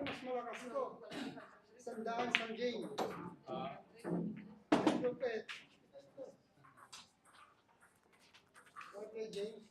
Mas malakas ito. Sandaan sa game. Lupit. Okay, James.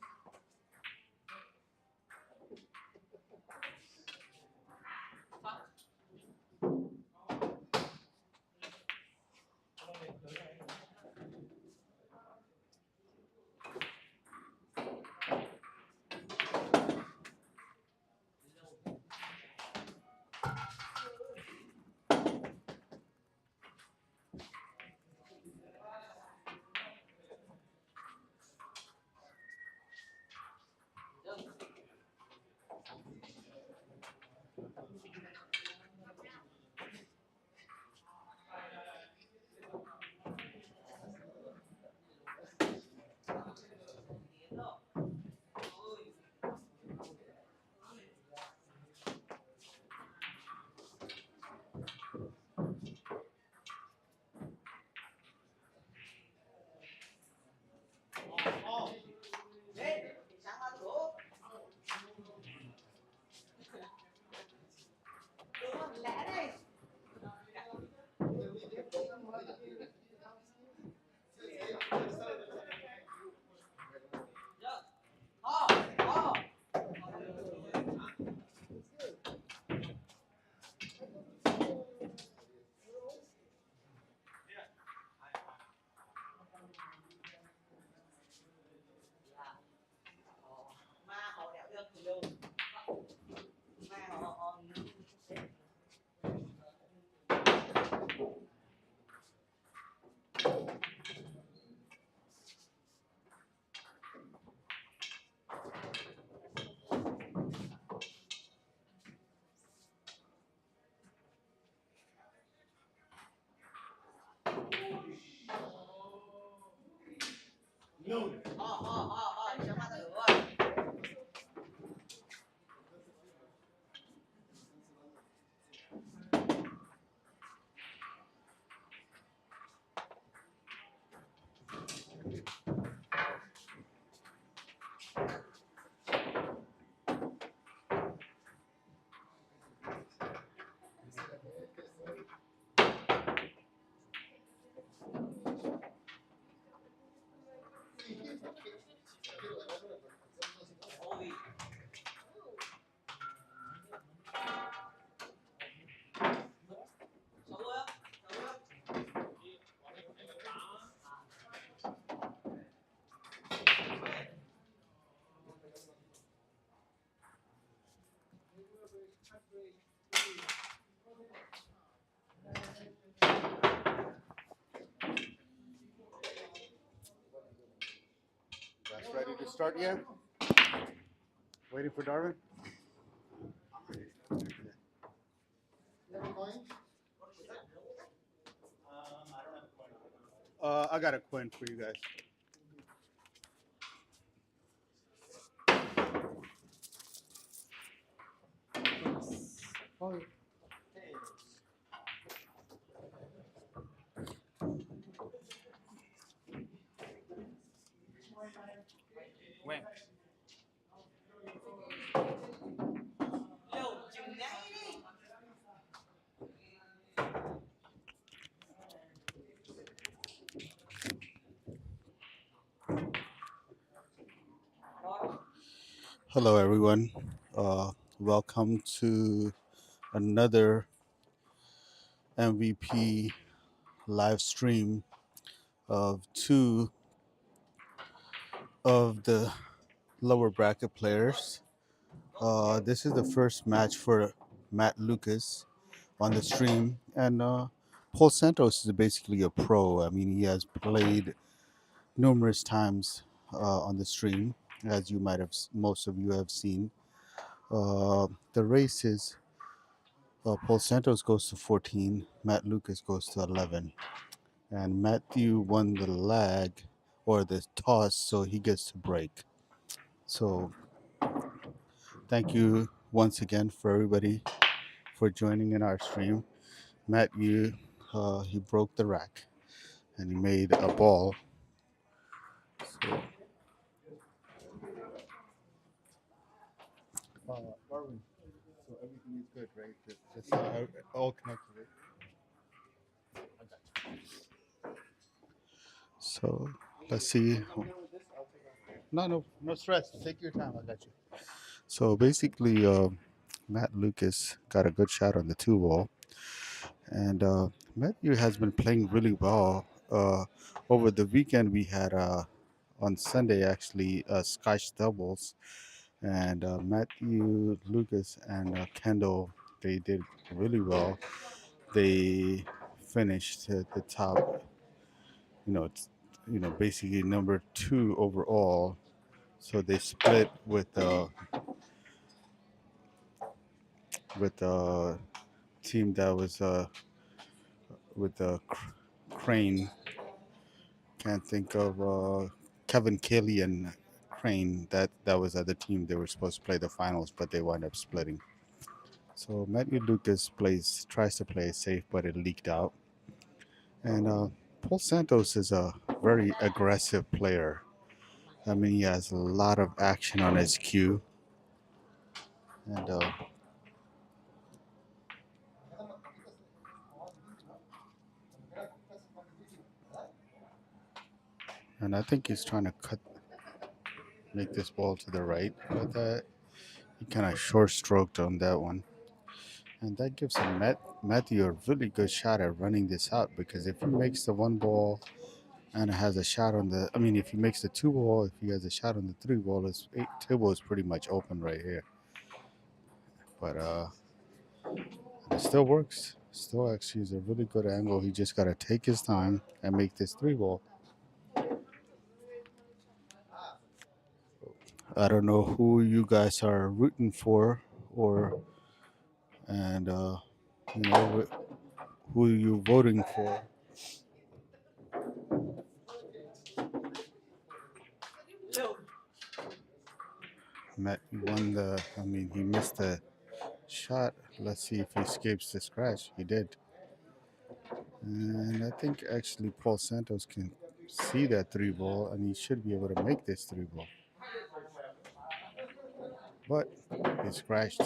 Guys ready to start yet? Waiting for Darwin? You have a coin? I got a coin for you guys. Coin. When? Hello, everyone. Welcome to another MVP live stream of two of the lower bracket players. This is the first match for Matt Lukas on the stream, and Paul Santos is basically a pro. I mean, he has played numerous times on the stream, as you might have, most of you have seen. The races, Paul Santos goes to 14, Matt Lukas goes to 11, and Matthew won the lag or the toss, so he gets to break. So, thank you once again for everybody for joining in our stream. Matthew, he broke the rack and he made a ball. So, Darwin, so everything is good, right? Just all connected, right? So let's see. No stress. Take your time. I got you. So basically, Matt Lukas got a good shot on the two wall, and Matthew has been playing really well. Over the weekend, we had on Sunday actually Scotch doubles, and Matthew Lukas and Kendall, they did really well. They finished at the top. It's basically number two overall. So they split with a team that was with Crane. Can't think of Kevin Kelly and Crane. That was the team they were supposed to play the finals, but they wound up splitting. So Matthew Lukas tries to play it safe, but it leaked out. And Paul Santos is a very aggressive player. I mean, he has a lot of action on his cue, and I think he's trying to make this ball to the right, but he kind of short stroked on that one. And that gives Matthew a really good shot at running this out, because if he makes the one ball and has a shot on the, I mean, if he makes the two ball, if he has a shot on the three ball, his table is pretty much open right here. But it still works. Still actually is a really good angle. He just got to take his time and make this three ball. I don't know who you guys are rooting for, or and who you voting for. Matt won the. I mean, he missed the shot. Let's see if he escapes the scratch. He did, and I think actually Paul Santos can see that three ball, and he should be able to make this three ball. But he scratched.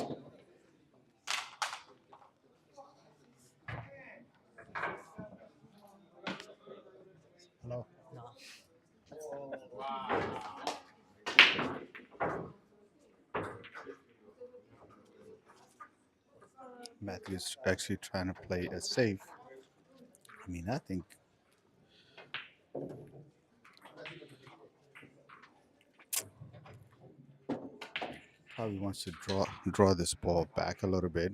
Hello. Matthew's actually trying to play a safe. I mean, I think probably wants to draw this ball back a little bit,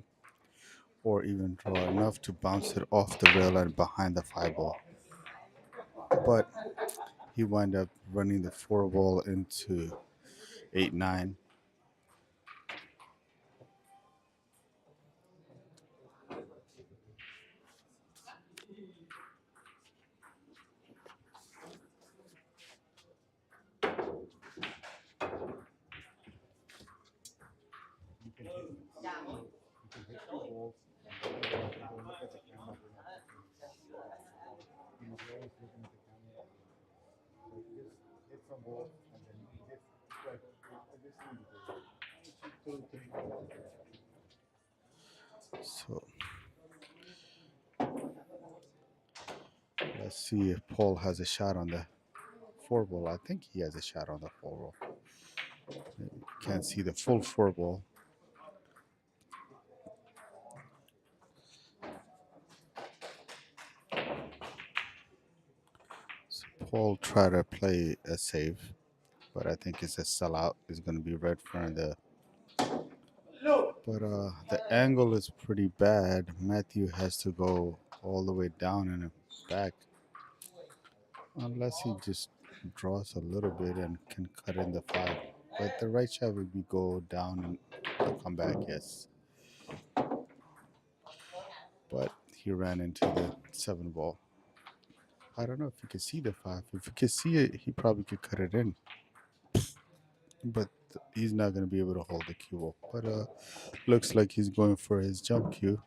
or even draw enough to bounce it off the rail and behind the 5 ball. But he wound up running the 4 ball into 8-9. So let's see if Paul has a shot on the 4 ball. I think he has a shot on the 4 ball. Can't see the full 4 ball. So Paul tried to play a save, but I think it's a sellout. It's going to be red for the. But the angle is pretty bad. Matthew has to go all the way down and back, unless he just draws a little bit and can cut in the 5. But the right shot would be go down and come back, yes. But he ran into the 7 ball. I don't know if you can see the 5. If you can see it, he probably could cut it in. But he's not going to be able to hold the cue ball. But looks like he's going for his jump cue.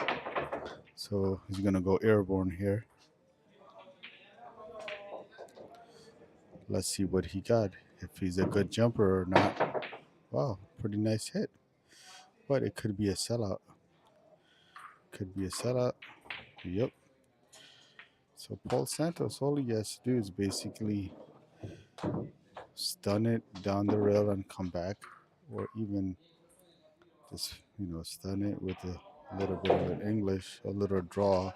So he's going to go airborne here. Let's see what he got. If he's a good jumper or not. Wow, pretty nice hit. But it could be a sellout. Could be a sellout. Yep. So Paul Santos, all he has to do is basically stun it down the rail and come back, or even just stun it with a little bit of an English, a little draw.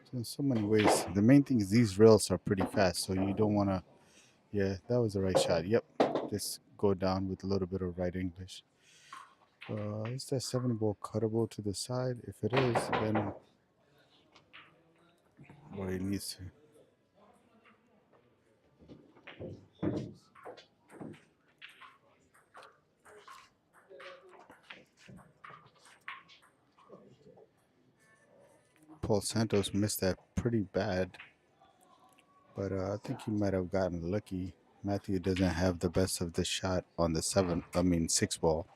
So in so many ways, the main thing is these rails are pretty fast, so you don't want to. Yeah, that was the right shot. Yep, just go down with a little bit of right English. Is that 7 ball cuttable to the side? If it is, then what he needs to. Paul Santos missed that pretty bad, but I think he might have gotten lucky. Matthew doesn't have the best of the shot on the 6 ball.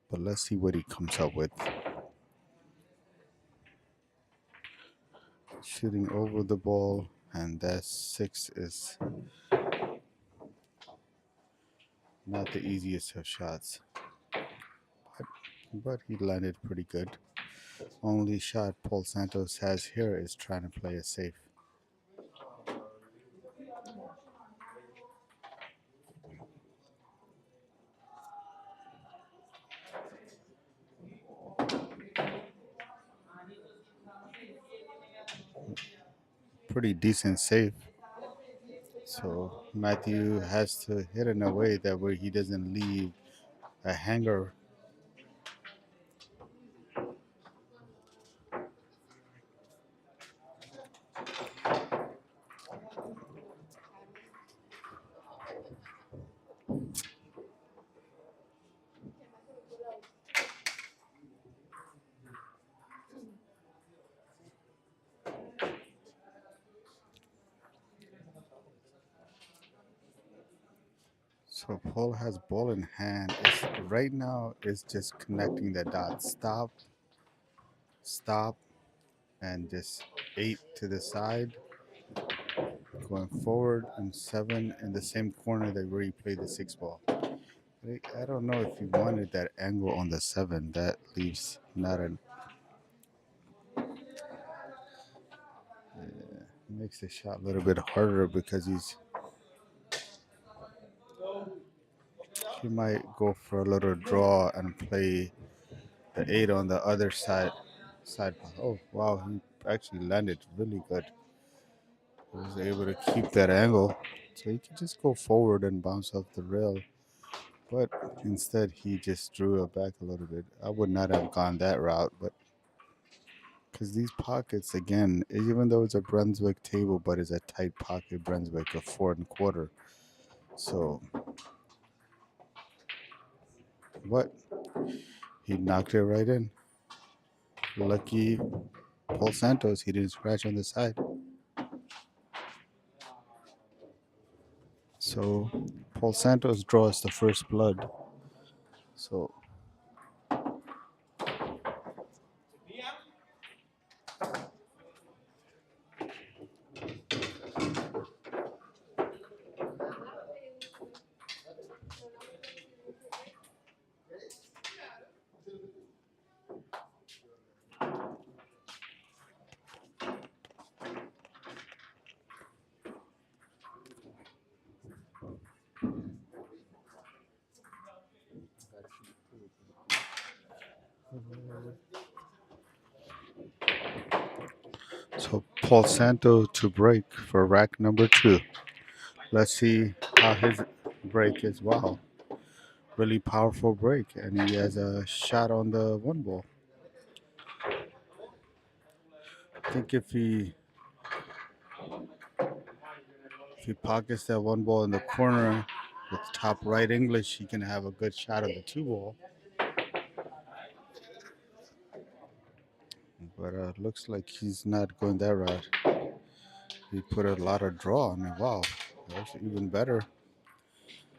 But let's see what he comes up with. Shooting over the ball, and that 6 is not the easiest of shots. But he landed pretty good. Only shot Paul Santos has here is trying to play it safe. Pretty decent save. So Matthew has to hit in a way that where he doesn't leave a hanger. So Paul has ball in hand. Right now it's just connecting the dots. Stop, stop, and just 8 to the side. Going forward and 7 in the same corner that where he played the 6 ball. I don't know if he wanted that angle on the 7. That leaves not an. Makes the shot a little bit harder because he might go for a little draw and play the 8 on the other side. Oh wow, he actually landed really good. He was able to keep that angle. So he could just go forward and bounce off the rail. But instead he just drew it back a little bit. I would not have gone that route, but because these pockets again, even though it's a Brunswick table, but it's a tight pocket Brunswick, a 4 1/4. So what? He knocked it right in. Lucky Paul Santos, he didn't scratch on the side. So Paul Santos draws the first blood. So Paul Santos to break for rack number 2. Let's see how his break is. Wow, really powerful break, and he has a shot on the 1 ball. I think if he pockets that 1 ball in the corner with top right English, he can have a good shot on the 2 ball. But looks like he's not going that route. He put a lot of draw on it. Wow, that's even better.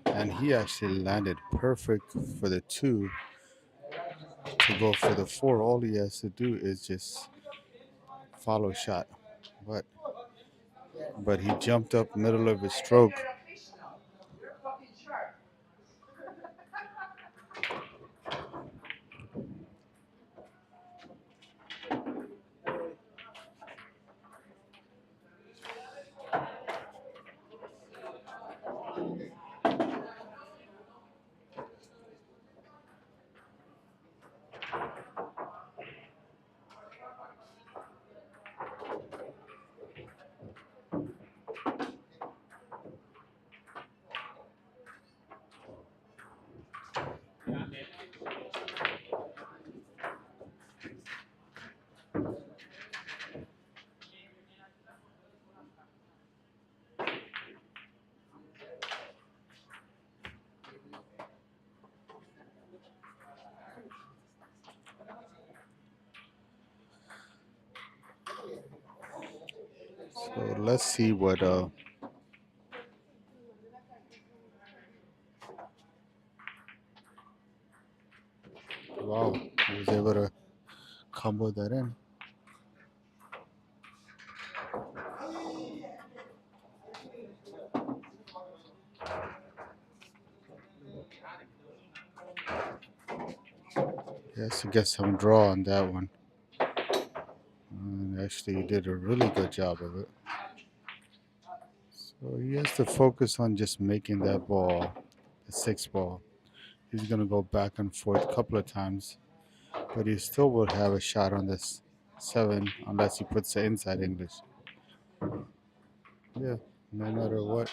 And he actually landed perfect for the 2 to go for the 4. All he has to do is just follow shot. But he jumped up middle of his stroke. So let's see what wow, he was able to combo that in. He has to get some draw on that one. And actually, he did a really good job of it. So he has to focus on just making that ball, the 6 ball. He's going to go back and forth a couple of times, but he still will have a shot on this 7 unless he puts the inside English. Yeah, no matter what.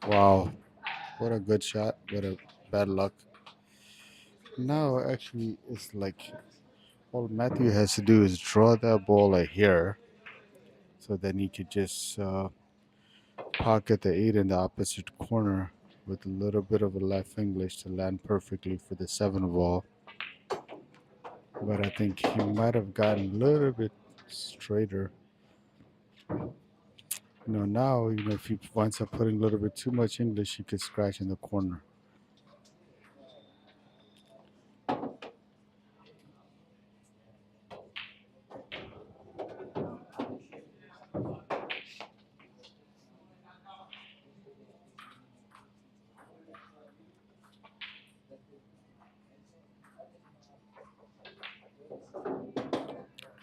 Wow, what a good shot. What a bad luck. Now, actually, it's like all Matthew has to do is draw that ball here. So then he could just pocket the 8 in the opposite corner with a little bit of a left English to land perfectly for the 7 ball. But I think he might have gotten a little bit straighter. Now, if he winds up putting a little bit too much English, he could scratch in the corner.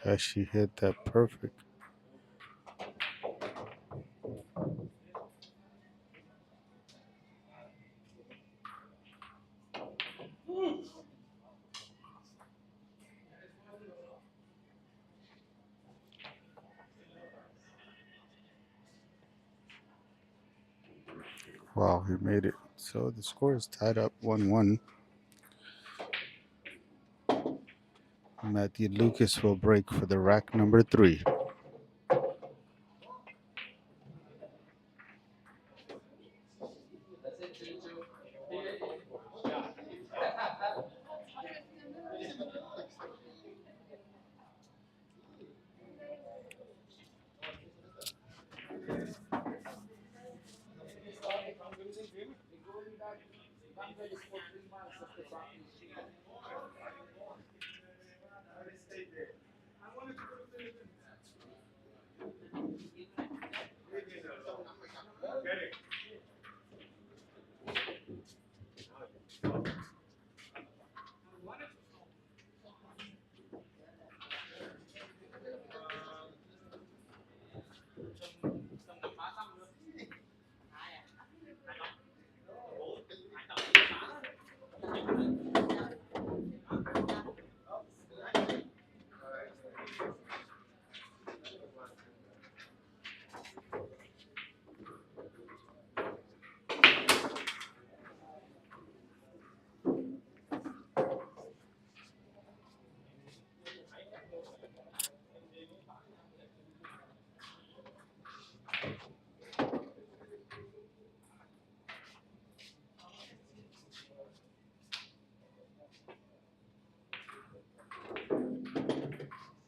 Actually hit that perfect. Wow, he made it. So the score is tied up 1-1. Matthew Lucas will break for the rack number 3.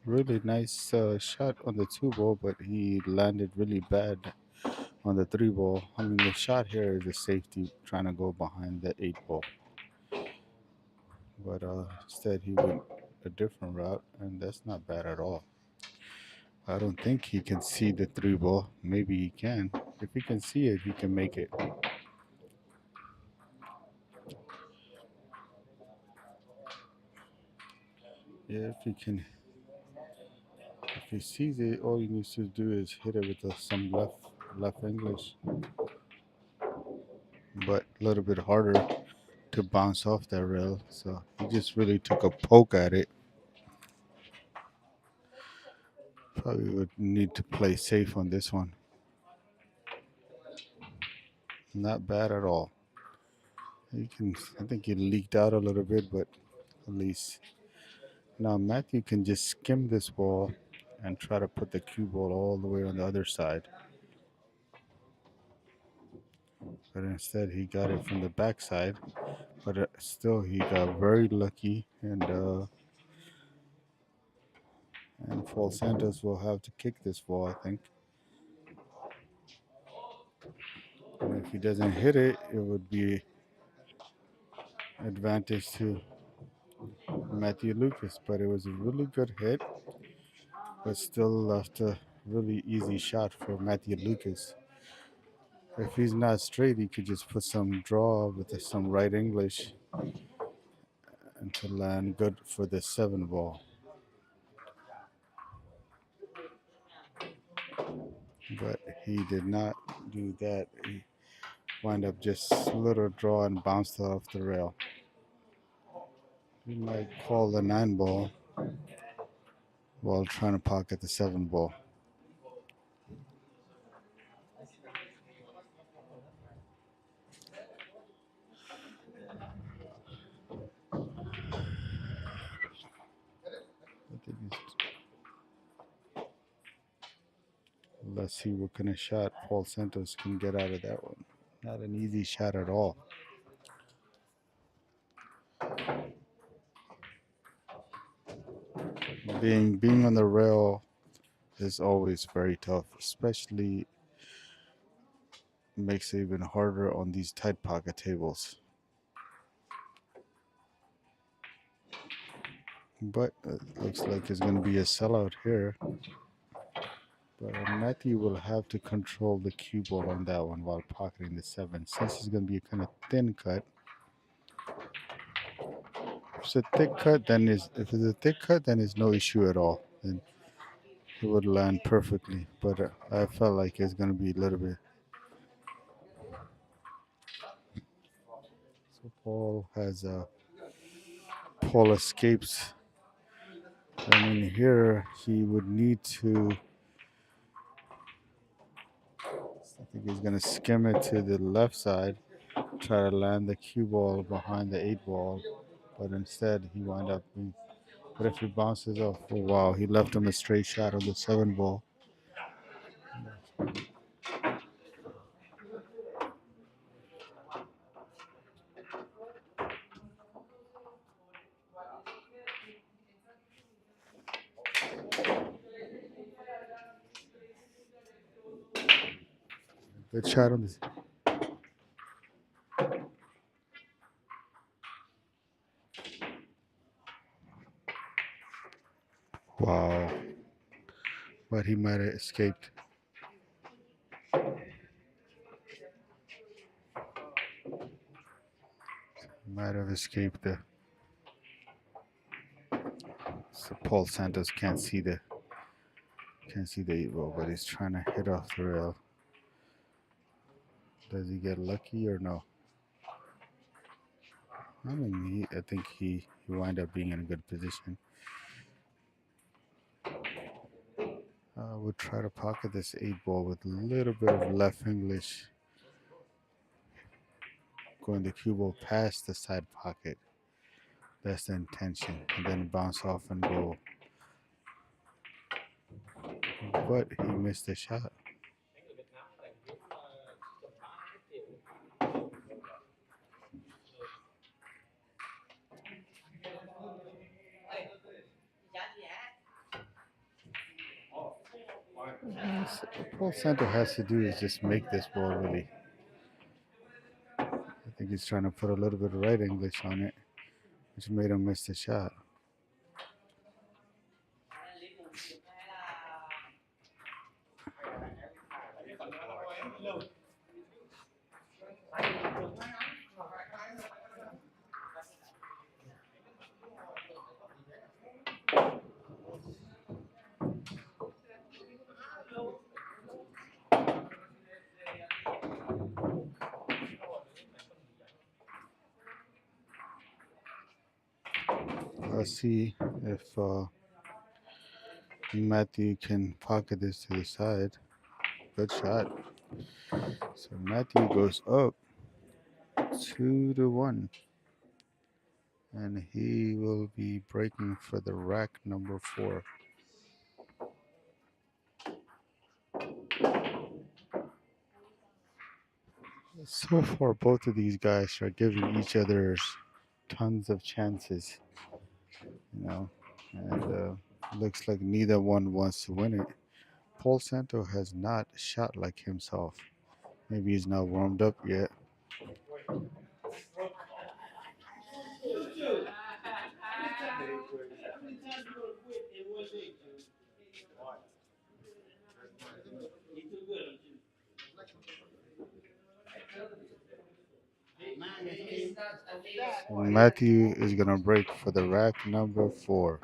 Really nice shot on the 2 ball, but he landed really bad on the 3 ball. I mean, the shot here is a safety trying to go behind that 8 ball. But instead, he went a different route, and that's not bad at all. I don't think he can see the 3 ball. Maybe he can. If he can see it, he can make it. Yeah, if he sees it, all he needs to do is hit it with some left English, but a little bit harder to bounce off that rail. So he just really took a poke at it. Probably would need to play safe on this one. Not bad at all. I think he leaked out a little bit, but at least now Matthew can just skim this ball and try to put the cue ball all the way on the other side. But instead, he got it from the backside. But still, he got very lucky, and Paul Santos will have to kick this ball, I think. And if he doesn't hit it, it would be advantage to Matthew Lucas. But it was a really good hit, but still left a really easy shot for Matthew Lucas. If he's not straight, he could just put some draw with some right English and to land good for the 7 ball. But he did not do that. He wound up just a little draw and bounced off the rail. He might call the 9 ball while trying to pocket the 7 ball. Let's see what kind of shot Paul Santos can get out of that one. Not an easy shot at all. Being on the rail is always very tough, especially makes it even harder on these tight pocket tables. But it looks like it's going to be a sellout here. But Matthew will have to control the cue ball on that one while pocketing the 7. Since it's going to be a kind of thin cut. If it's a thick cut, then it's no issue at all. then it would land perfectly. But I felt like it's gonna be a little bit. So Paul escapes. I mean, here he would need to. I think he's gonna skim it to the left side, try to land the cue ball behind the 8 ball, but instead he wound up. But if he bounces off, oh wow, he left him a straight shot on the 7 ball. Good shot on this. Wow, but he might have escaped. Might have escaped the. So Paul Santos can't see the 8 ball, but he's trying to hit off the rail. Does he get lucky or no? I mean, I think he wind up being in a good position. I would try to pocket this 8 ball with a little bit of left English, going the cue ball past the side pocket. That's the intention, and then bounce off and go. But he missed the shot. All Santo has to do is just make this ball really. I think he's trying to put a little bit of right English on it, which made him miss the shot. Let's see if Matthew can pocket this to the side. Good shot. So Matthew goes up 2-1. And he will be breaking for the rack number 4. So far, both of these guys are giving each other tons of chances, and looks like neither one wants to win it. Paul Santo has not shot like himself. Maybe he's not warmed up yet. So Matthew is going to break for the rack number 4.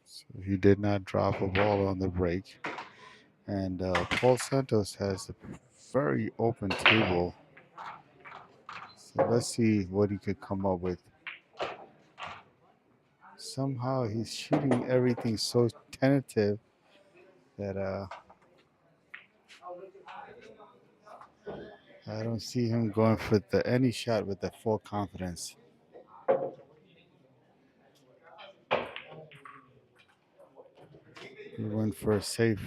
So he did not drop a ball on the break. And Paul Santos has a very open table. So let's see what he could come up with. Somehow he's shooting everything so tentative that I don't see him going for any shot with the full confidence. He went for a safe,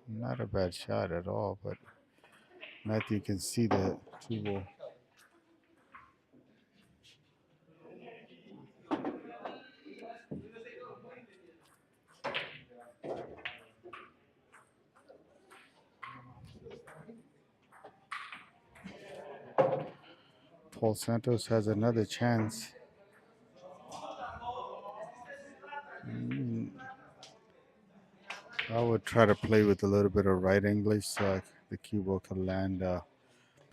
not a bad shot at all, but Matthew can see that 2-ball. Paul Santos has another chance. I would try to play with a little bit of right English so the cue ball could land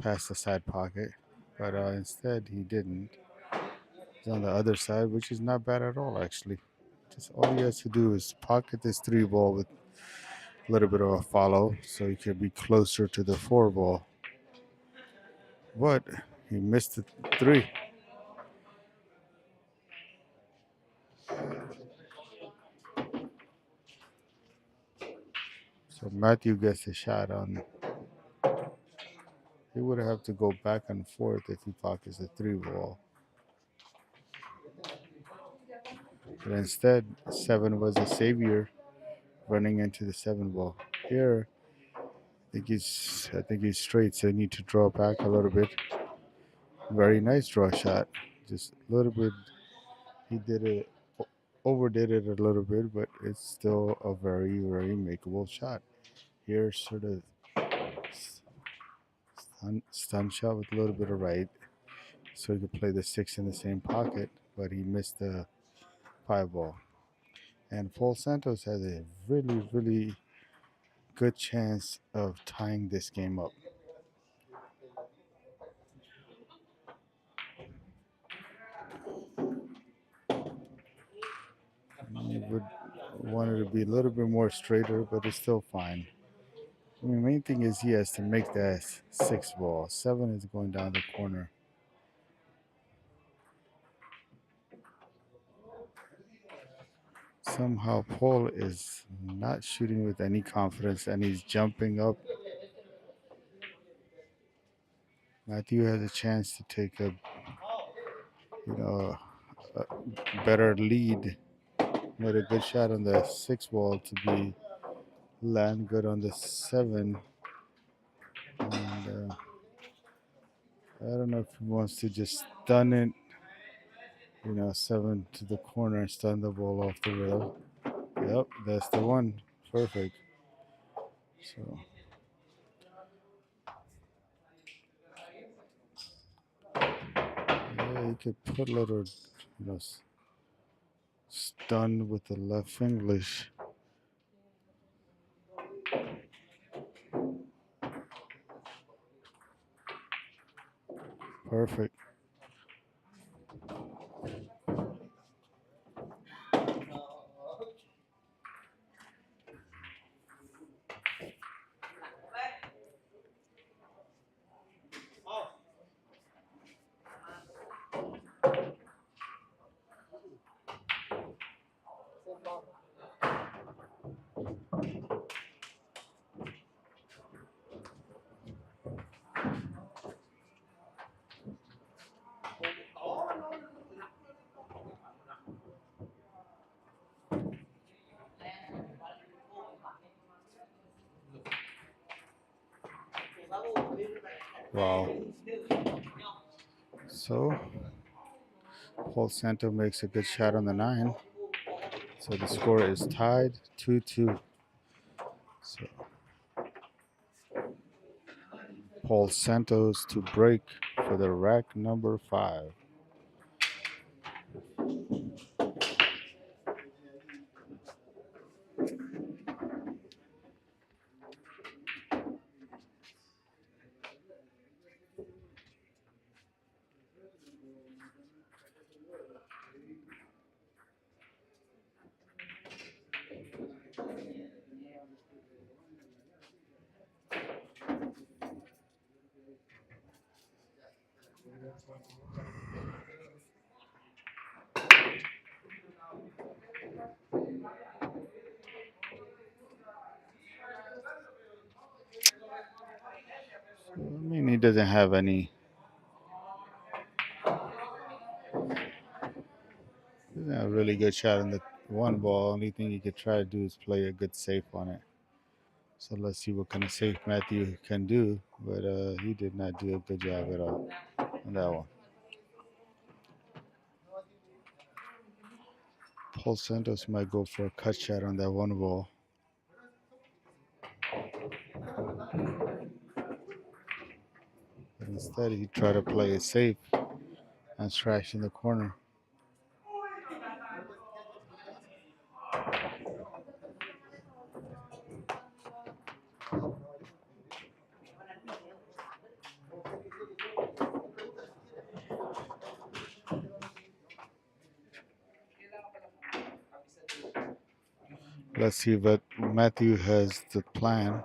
past the side pocket, but instead he didn't. He's on the other side, which is not bad at all, actually. Just all he has to do is pocket this three ball with a little bit of a follow, so he can be closer to the four ball. But he missed the three. So Matthew gets a shot on. He would have to go back and forth if he pockets the three ball. But instead, seven was a savior running into the seven ball. Here, I think he's straight, so you need to draw back a little bit. Very nice draw shot. Just a little bit. He did it, overdid it a little bit, but it's still a very, very makeable shot. Here, sort of stun shot with a little bit of right, so he could play the six in the same pocket, but he missed the five ball. And Paul Santos has a really, really good chance of tying this game up. You would want it to be a little bit more straighter, but it's still fine. I mean, the main thing is he has to make that six ball. Seven is going down the corner. Somehow Paul is not shooting with any confidence and he's jumping up. Matthew has a chance to take a better lead. Made a good shot on the six ball to be land good on the seven. And I don't know if he wants to just stun it, seven to the corner and stun the ball off the rail. Yep, that's the one. Perfect. So yeah, you could put a little, stun with the left English. Perfect. Wow. So Paul Santo makes a good shot on the nine. So the score is tied 2-2. So Paul Santos to break for the rack number 5. I mean, he doesn't have any. He's a really good shot on the one ball. Only thing he could try to do is play a good safe on it. So let's see what kind of safe Matthew can do. But he did not do a good job at all on that one. Paul Santos might go for a cut shot on that one ball. But instead, he tried to play it safe and trash in the corner. Let's see what Matthew has the plan.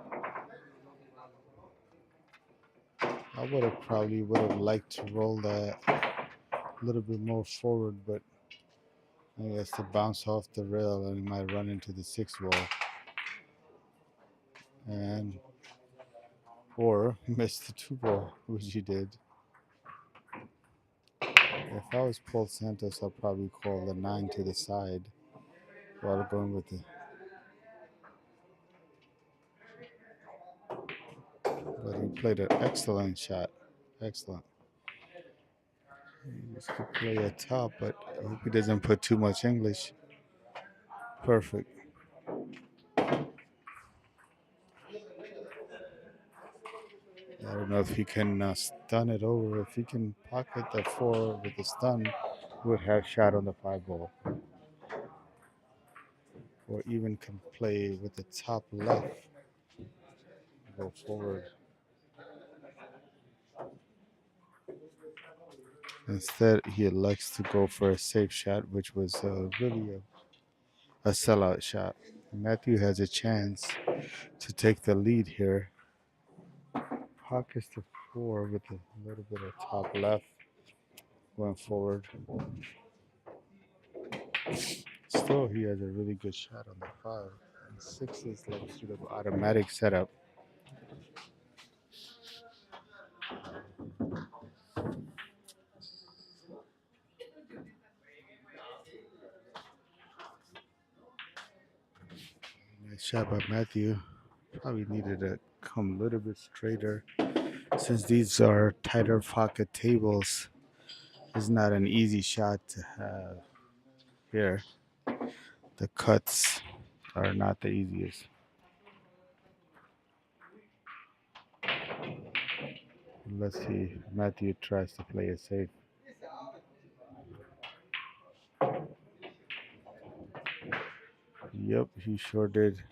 I would have liked to roll that a little bit more forward, but I guess to bounce off the rail and he might run into the 6 wall and or miss the 2 ball, which he did. If I was Paul Santos, I'd probably call the 9 to the side while going with the. But he played an excellent shot. Excellent. He just could play a top, but I hope he doesn't put too much English. Perfect. I don't know if he can stun it over. If he can pocket the 4 with the stun, would have shot on the 5 ball. Or even can play with the top left. Go forward. Instead, he elects to go for a safe shot, which was really a sellout shot. Matthew has a chance to take the lead here. Pockets the 4 with a little bit of top left going forward. Still, he has a really good shot on the 5. And 6 is like sort of automatic setup. Nice shot by Matthew. Probably needed to come a little bit straighter. Since these are tighter pocket tables, it's not an easy shot to have here. The cuts are not the easiest. Let's see. Matthew tries to play it safe. Yep, he sure did.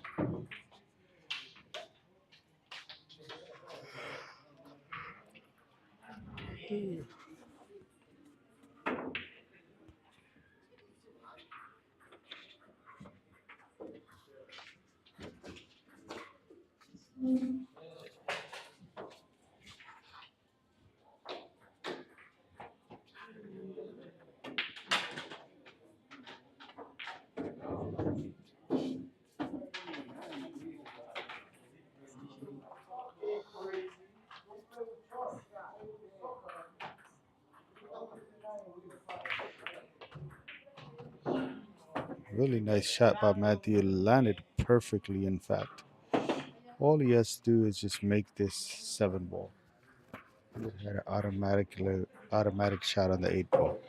Really nice shot by Matthew. Landed perfectly, in fact. All he has to do is just make this 7 ball. He had an automatic shot on the 8 ball.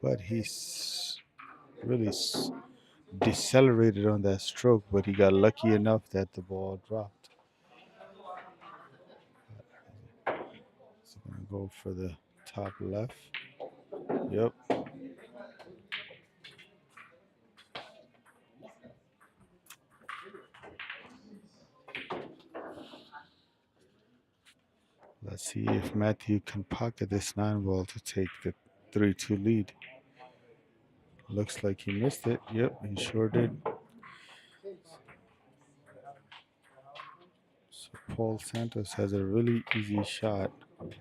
But he's really decelerated on that stroke, but he got lucky enough that the ball dropped. So I'm gonna go for the top left. Yep. Let's see if Matthew can pocket this 9 ball to take the 3-2 lead. Looks like he missed it. Yep, he sure did. So Paul Santos has a really easy shot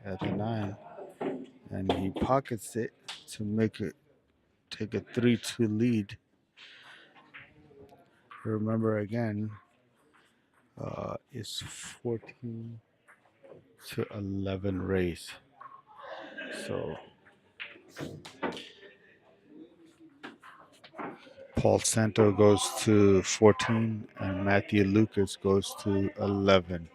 at the 9, and he pockets it to make it take a 3-2 lead. Remember again, it's 14 to 11 race. So Paul Santo goes to 14 and Matthew Lukas goes to 11.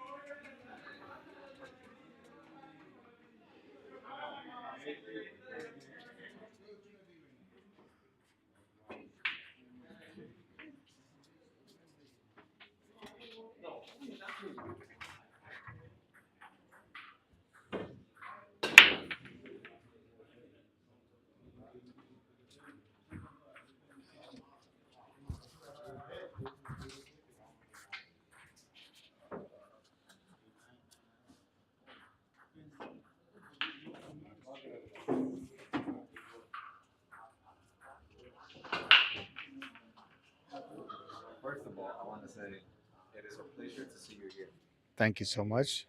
Thank you so much.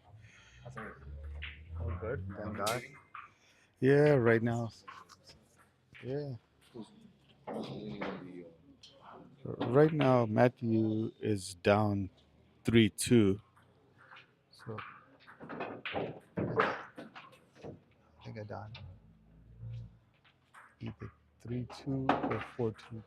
Oh, good. Thank God. Yeah, right now. Yeah. Right now, Matthew is down 3-2. So I think I done either 3-2 or 4-2.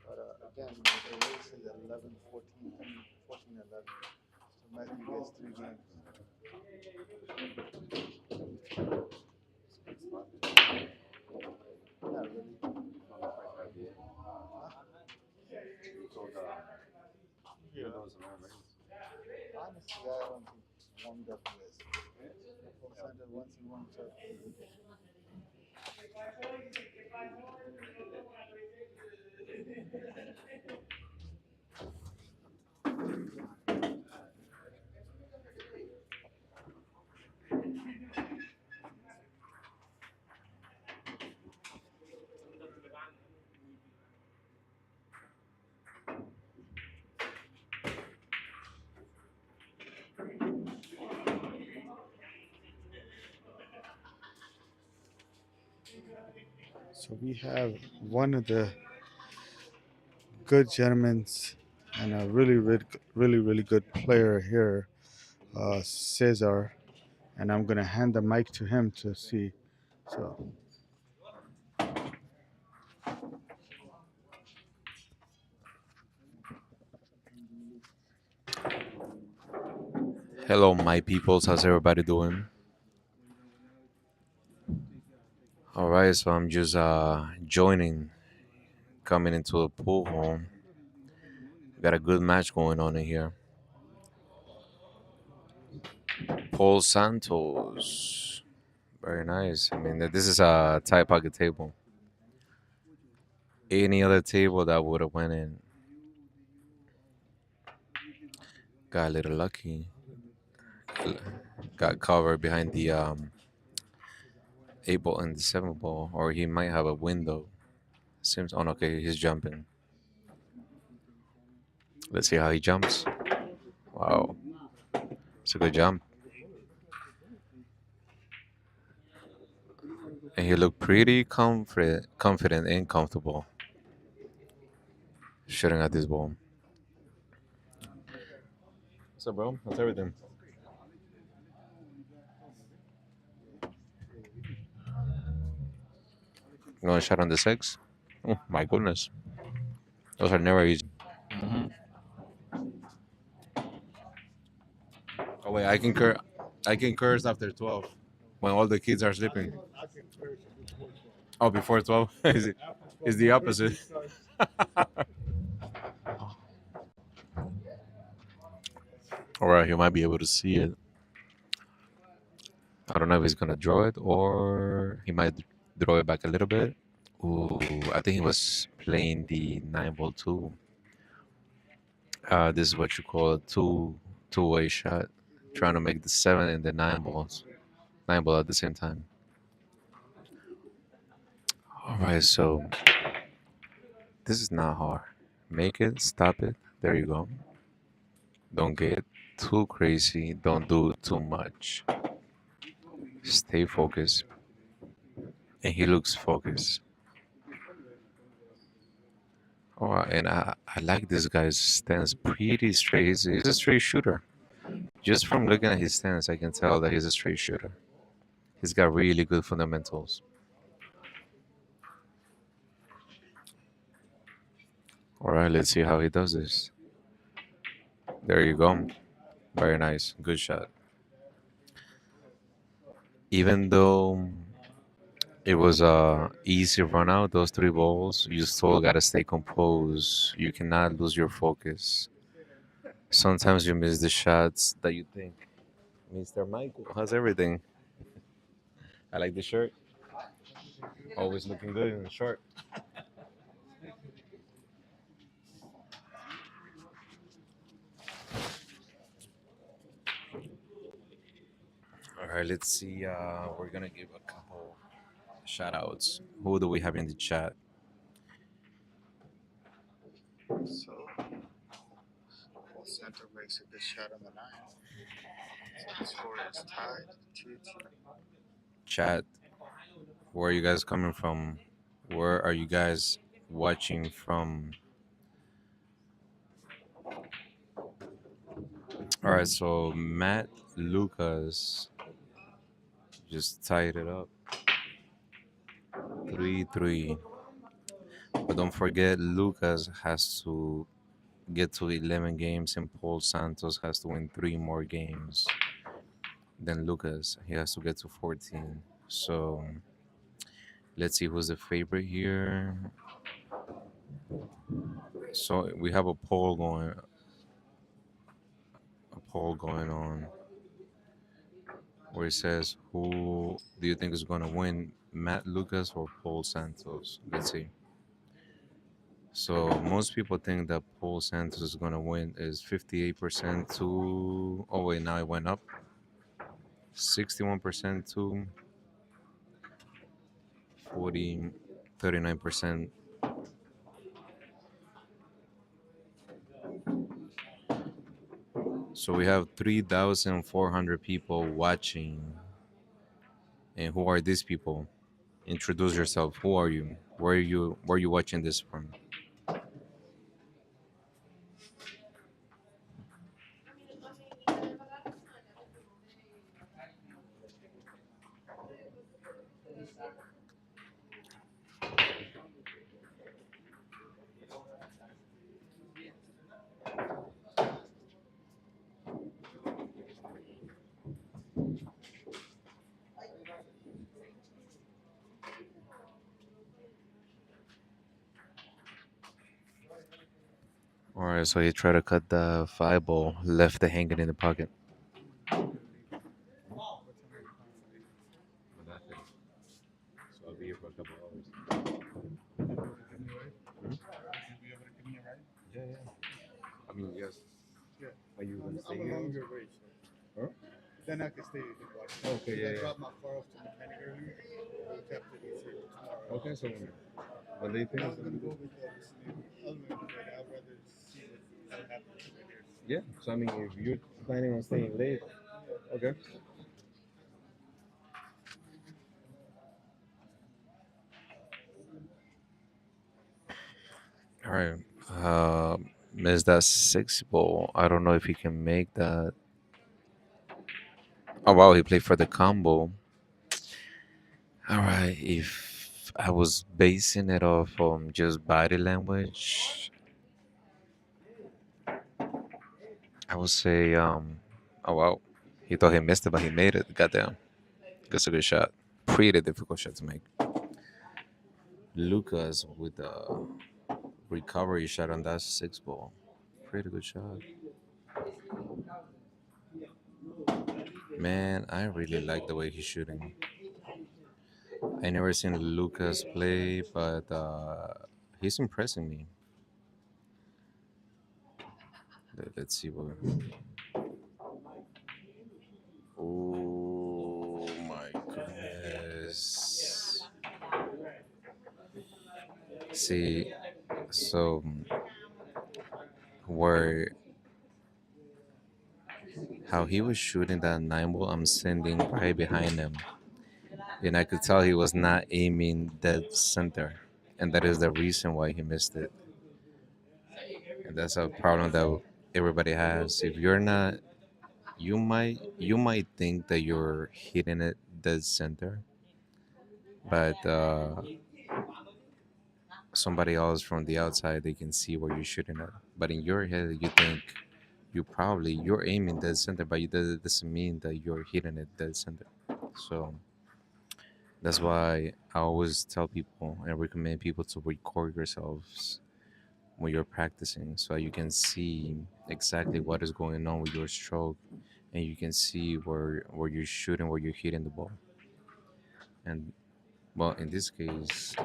But again, the race is 11-14, 14-11. So Matthew gets 3 games. Not really. Huh? Yeah. Honestly, I don't think he's warmed up yet. Santos, once he warms up, so we have one of the good gentlemen and a really good player here, Cesar. And I'm gonna hand the mic to him to see. So Hello, my peoples. How's everybody doing? All right, so I'm just joining, coming into the pool home. Got a good match going on in here. Paul Santos, very nice. I mean, this is a tight pocket table. Any other table that would have went in got a little lucky. Got covered behind the 8 ball and the 7 ball, or he might have a window. Seems on okay. He's jumping. Let's see how he jumps. Wow, it's a good jump. And he looked pretty confident and comfortable shooting at this ball. What's up, bro? How's everything? You want to shot on the 6? Oh my goodness, those are never easy. Mhm. Oh wait, I can curse after 12 when all the kids are sleeping. Oh, before 12 is the opposite. All right, you might be able to see it. I don't know if he's gonna draw it or he might draw it back a little bit. Ooh, I think he was playing the 9 ball too. This is what you call a two-way shot, trying to make the 7 and the 9 balls, 9 ball at the same time. All right, so this is not hard. Make it, stop it. There you go. Don't get too crazy. Don't do too much. Stay focused. And he looks focused. All right, and I like this guy's stance. Pretty straight. He's a straight shooter. Just from looking at his stance, I can tell that he's a straight shooter. He's got really good fundamentals. All right, let's see how he does this. There you go. Very nice. Good shot. Even though it was a easy run out, those 3 balls, you still gotta stay composed. You cannot lose your focus. Sometimes you miss the shots that you think. Mr. Michael, how's everything? I like the shirt. Always looking good and sharp. All right, let's see. We're gonna give a couple shout outs. Who do we have in the chat? So, Santos makes a good shot on the 9. So the score is tied 2-2. Chat. Where are you guys coming from? Where are you guys watching from? All right, so Matt Lucas just tied it up 3-3. But don't forget, Lucas has to get to 11 games, and Paul Santos has to win 3 more games than Lucas. He has to get to 14. So let's see who's the favorite here. So we have a poll going on where it says, who do you think is going to win, Matt Lucas or Paul Santos? Let's see. So most people think that Paul Santos is going to win is 58% to, oh wait, now it went up, 61% to 40, 39%. So we have 3,400 people watching. And who are these people? Introduce yourself. Who are you? Where are you watching this from? All right, so he tried to cut the five ball, left it hanging in the pocket. So I'll be here for a couple hours. Yeah, yeah. I mean, yes. Yeah. Are you gonna stay I'm here? along your way, so. Huh? Then I can stay and watch. Okay, yeah, I yeah. dropped my car off to the mechanic earlier. We kept it here tomorrow. Okay, so when they I think was gonna go with the other one, but I'd rather see what happens over here. yeah. So I mean, if you're planning on staying late, okay. All right. Missed that six ball. I don't know if he can make that. Oh wow, he played for the combo. All right. If I was basing it off just body language, I would say oh wow, he thought he missed it, but he made it. Goddamn, that's a good shot. Pretty difficult shot to make. Lukas with a recovery shot on that six ball. Pretty good shot. Man, I really like the way he's shooting. I never seen Lucas play, but he's impressing me. Let's see what. Oh my goodness! See, so where how he was shooting that nine ball, I'm standing right behind him, and I could tell he was not aiming dead center, and that is the reason why he missed it. And that's a problem that everybody has. If you're not, you might think that you're hitting it dead center, but somebody else from the outside they can see where you're shooting at. But in your head, you think you're aiming dead center, but that doesn't mean that you're hitting it dead center. So that's why I always tell people and recommend people to record yourselves when you're practicing, so you can see exactly what is going on with your stroke, and you can see where you're shooting, where you're hitting the ball, and Well, in this case,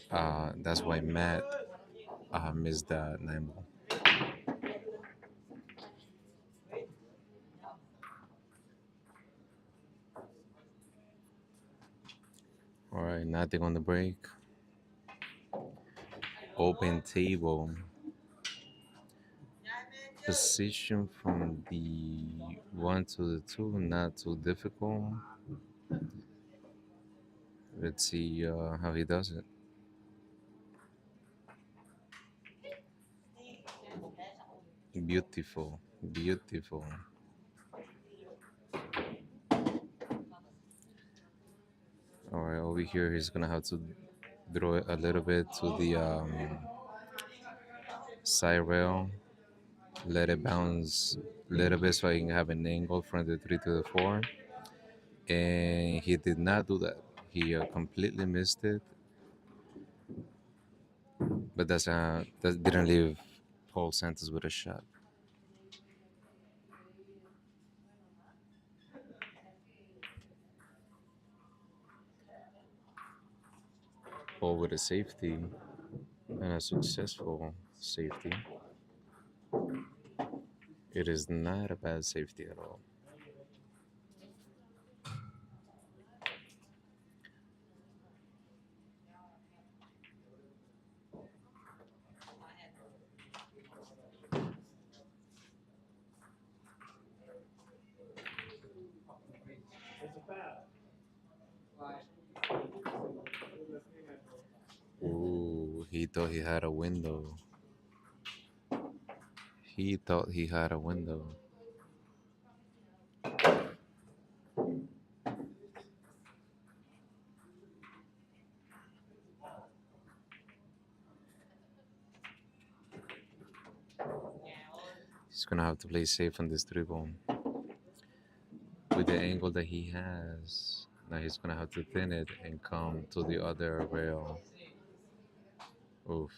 that's why Matt missed that 9 ball. All right, nothing on the break. Open table. Position from the 1 to the 2, not too difficult. Let's see how he does it. Beautiful, beautiful. All right, over here he's gonna have to draw it a little bit to the side rail, let it bounce a little bit so I can have an angle from the 3 to the 4. And he did not do that. He completely missed it, but that didn't leave Paul Santos with a shot. Paul with a safety and a successful safety. It is not a bad safety at all. Ooh, he thought he had a window. He thought he had a window. He's gonna have to play safe on this dribble. With the angle that he has, now he's gonna have to thin it and come to the other rail. Oof,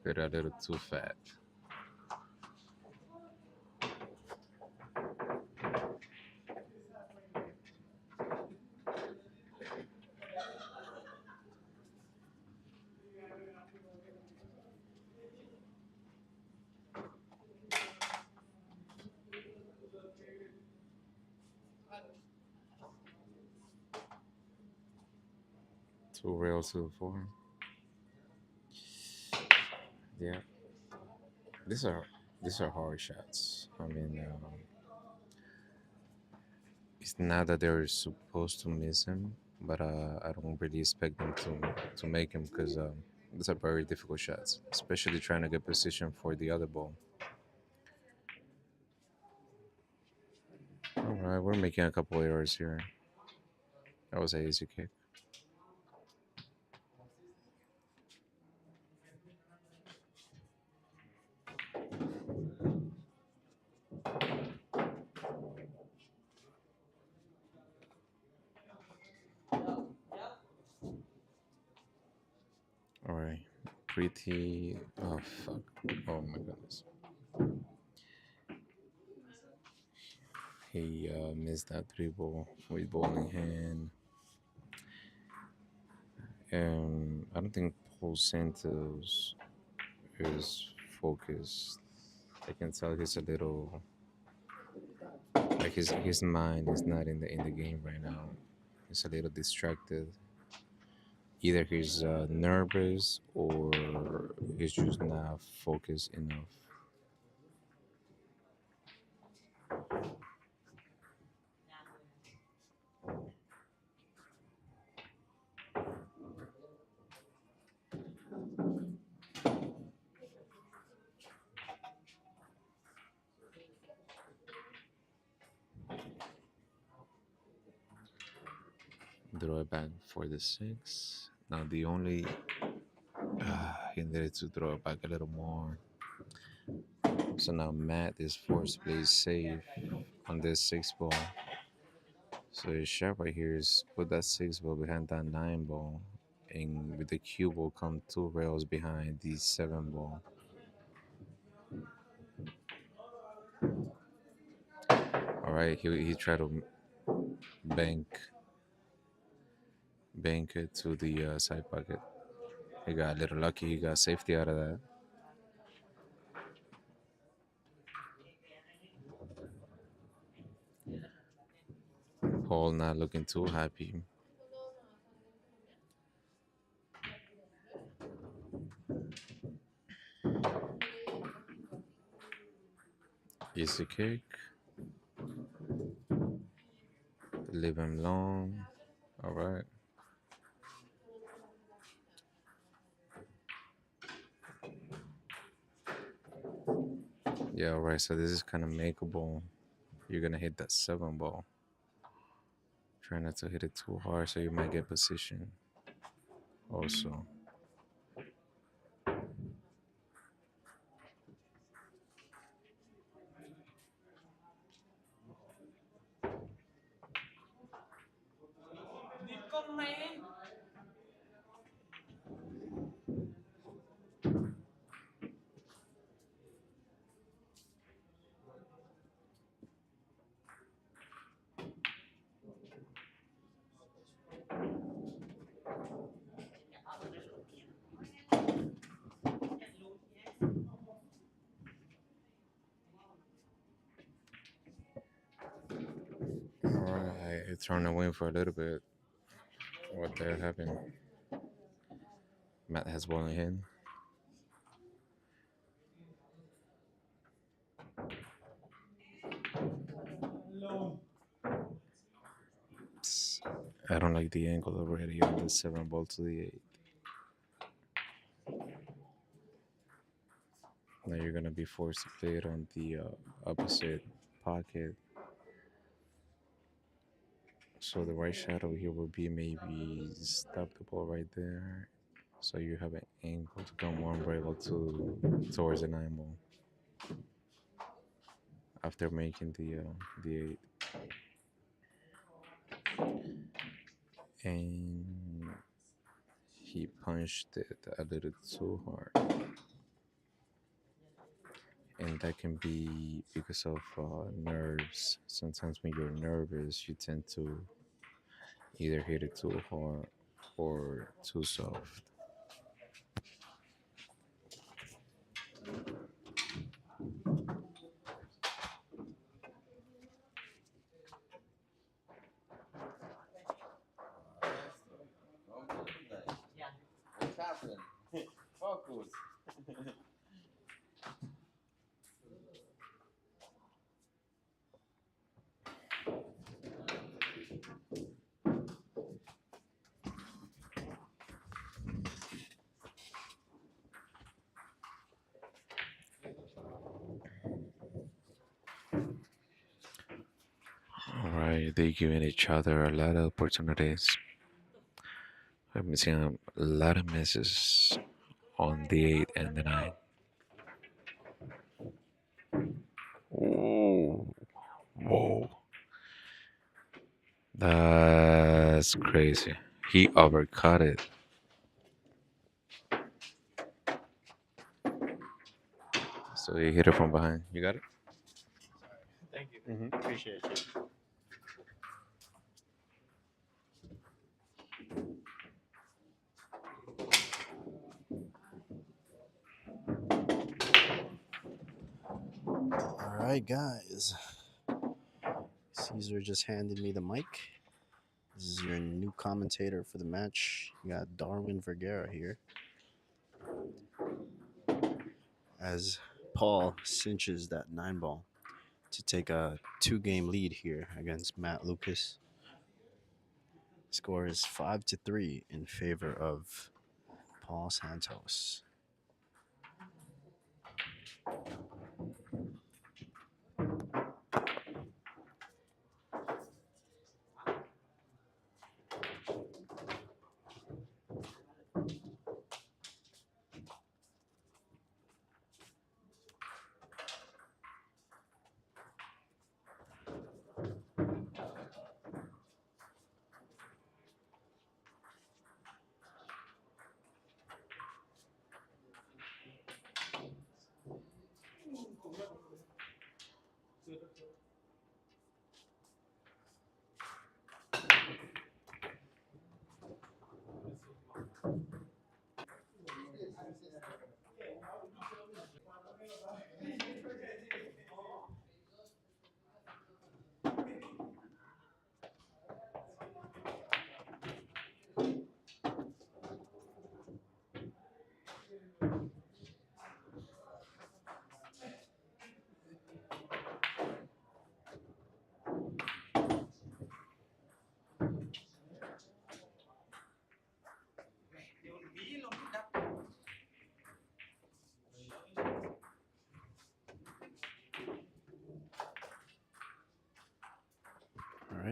they're a little too fat. Two rails to the 4. Yeah, these are these are hard shots. I mean, it's not that they're supposed to miss him, but I don't really expect them to make him because these are very difficult shots, especially trying to get position for the other ball. All right, we're making a couple errors here. That was an easy kick. All right, pretty. Oh fuck! Oh my goodness. He missed that dribble with ball in hand. I don't think Paul Santos is focused. I can tell he's a little like his mind is not in the game right now. He's a little distracted. Either he's nervous or he's just not focused enough. Draw it back for the 6. Now the only he needed to throw it back a little more. So now Matt is forced to play safe on this 6 ball. So his shot right here is put that 6 ball behind that 9 ball, and with the cue ball come 2 rails behind the 7 ball. All right, he tried to bank bank it to the side pocket. He got a little lucky. He got safety out of that. Paul not looking too happy. Easy kick. Leave him long. All right. Yeah, all right. So this is kind of makeable. You're gonna hit that 7 ball. Try not to hit it too hard, so you might get position. Also, all right. It's trying to win for a little bit. What the hell happened? Matt has ball in hand. Psst. I don't like the angle already on the 7 ball to the 8. Now you're gonna be forced to play it on the opposite pocket. So the right shadow here will be maybe stop the ball right there. So you have an angle to come one rail to towards the 9 ball after making the 8. And he punched it a little too hard. And that can be because of nerves. Sometimes when you're nervous, you tend to either hit it too hard or too soft. What's happening? Focus. All right, they're giving each other a lot of opportunities. I've been seeing a lot of misses on the 8 and the 9. Ooh, whoa, that's crazy. He overcut it. So he hit it from behind. You got it? Thank you. Mm-hmm. Appreciate you. All right, guys. Caesar just handed me the mic. This is your new commentator for the match. You got Darwin Vergara here. As Paul cinches that 9 ball to take a 2-game lead here against Matt Lukas. Score is 5-3 in favor of Paul Santos.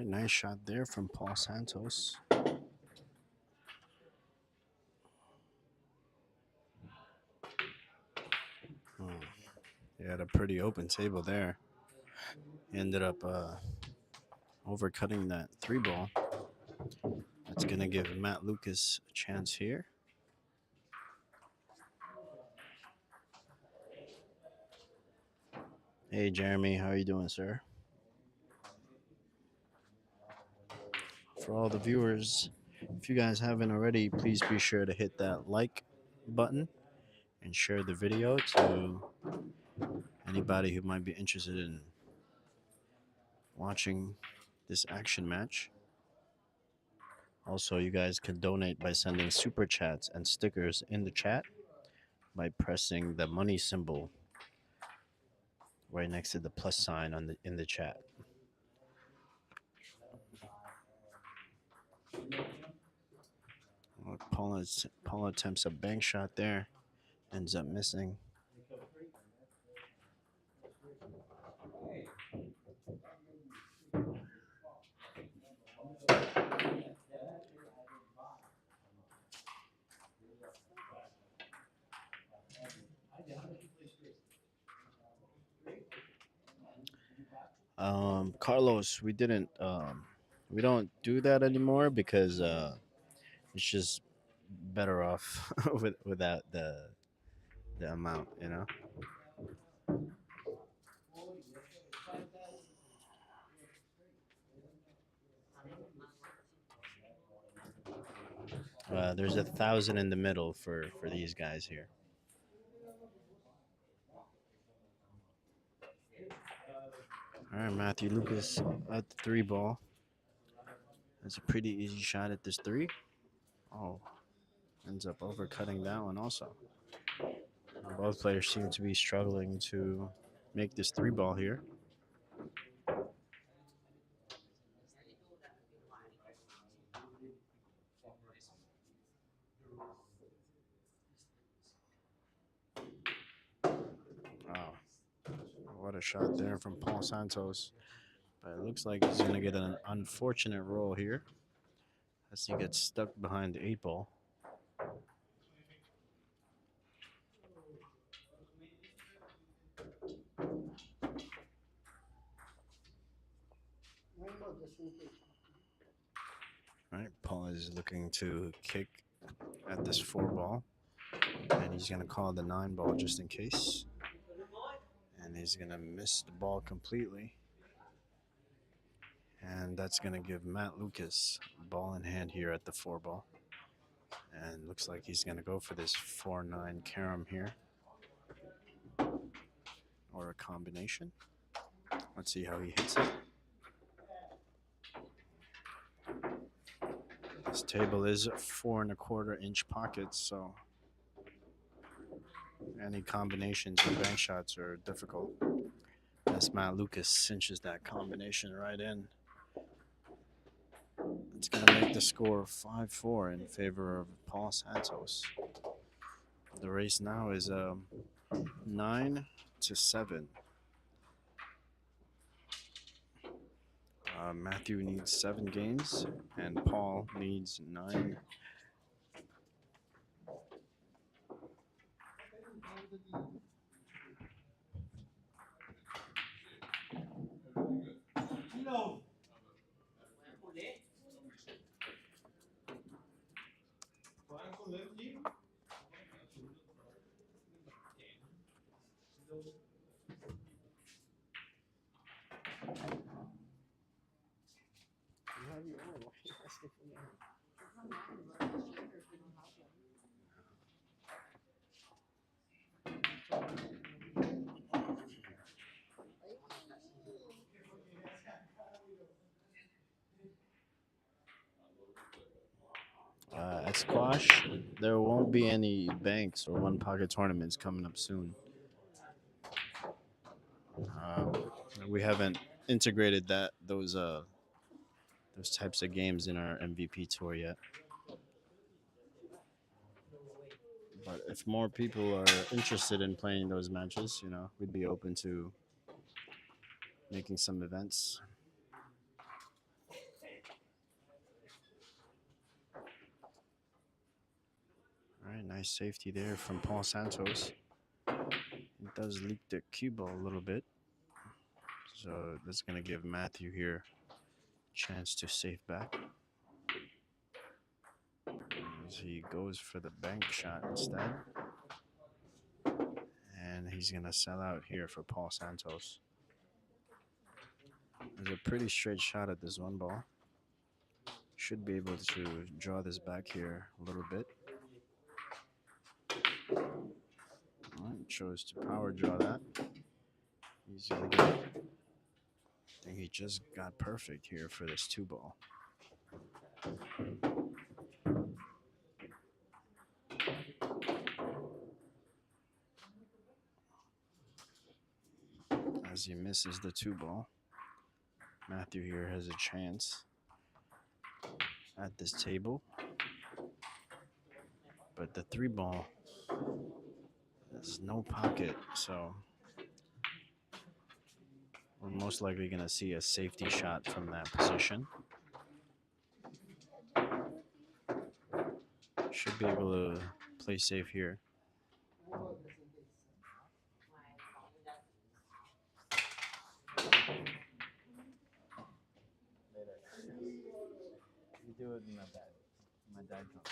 right, nice shot there from Paul Santos. He had a pretty open table there. He ended up overcutting that 3-ball. That's going to give Matt Lukas a chance here. Hey, Jeremy, how are you doing, sir? For all the viewers, if you guys haven't already, please be sure to hit that like button and share the video to anybody who might be interested in watching this action match. Also, you guys can donate by sending super chats and stickers in the chat by pressing the money symbol right next to the plus sign on in the chat. Well, Paul attempts a bank shot there, ends up missing. Carlos, we don't do that anymore because it's just better off without the amount, you know. There's 1,000 in the middle for these guys here. All right, Matthew Lukas at the 3-ball. That's a pretty easy shot at this 3. Oh, ends up overcutting that one also. Both players seem to be struggling to make this 3-ball here. Wow, what a shot there from Paul Santos. But it looks like he's going to get an unfortunate roll here as he gets stuck behind the 8-ball. All right, Paul is looking to kick at this 4-ball, and he's going to call the 9-ball just in case. And he's going to miss the ball completely. And that's going to give Matt Lukas ball in hand here at the 4-ball. And looks like he's going to go for this 4-9 carom here. Or a combination. Let's see how he hits it. This table is 4 1/4 inch pockets, so any combinations or bank shots are difficult. As Matt Lukas cinches that combination right in. It's going to make the score 5-4 in favor of Paul Santos. The race now is 9-7. Matthew needs 7 games, and Paul needs 9. At squash, there won't be any banks or one pocket tournaments coming up soon. We haven't integrated those types of games in our MVP tour yet. But if more people are interested in playing those matches, you know, we'd be open to making some events. right, nice safety there from Paul Santos. He does leak the cue ball a little bit. So that's going to give Matthew here a chance to save back. As he goes for the bank shot instead. And he's going to sell out here for Paul Santos. There's a pretty straight shot at this one ball. Should be able to draw this back here a little bit. All right, chose to power draw that. He's going to get, I think he just got perfect here for this 2-ball. As he misses the 2-ball, Matthew here has a chance at this table. But the 3-ball, there's no pocket, so we're most likely going to see a safety shot from that position. Should be able to play safe here. You do it in my dad. My dad comes.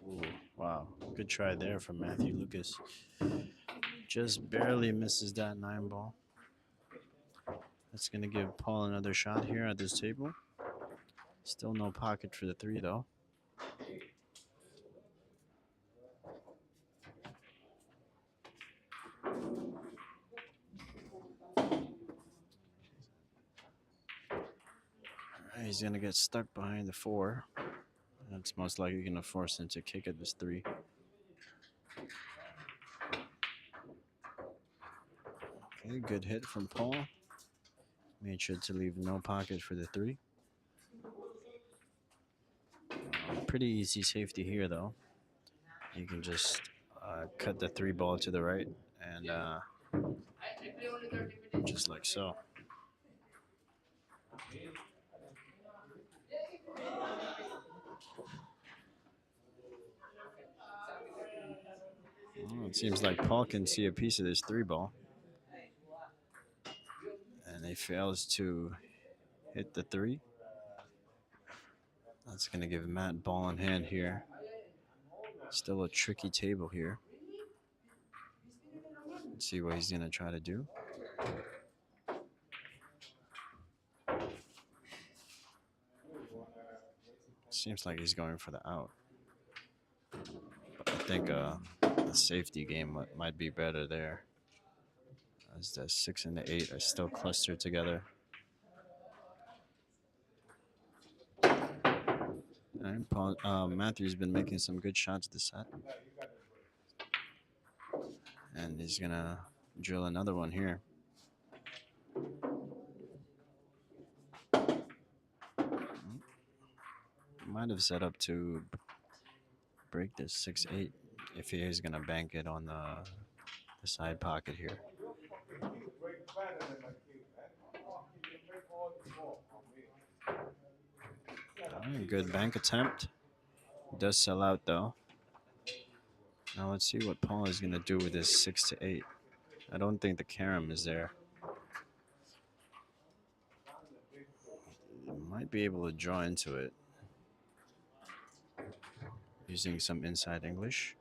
Ooh, wow, good try there from Matthew Lukas. Just barely misses that 9-ball. That's going to give Paul another shot here at this table. Still no pocket for the 3, though. Alright, he's going to get stuck behind the 4. That's most likely going to force him to kick at this 3. Okay, good hit from Paul. Made sure to leave no pocket for the 3. Pretty easy safety here, though. You can just cut the 3-ball to the right and just like so. Well, it seems like Paul can see a piece of this 3-ball. And he fails to hit the 3. That's going to give Matt ball in hand here. Still a tricky table here. Let's see what he's going to try to do. Seems like he's going for the out. But I think a safety game might be better there. As the 6 and the 8 are still clustered together. And Paul, Matthew's been making some good shots this set. And he's going to drill another one here. Might have set up to break this 6-8 if he is going to bank it on the side pocket here. Right, good bank attempt. Does sell out though. Now let's see what Paul is going to do with this 6-8. I don't think the carom is there. He might be able to draw into it using some inside English.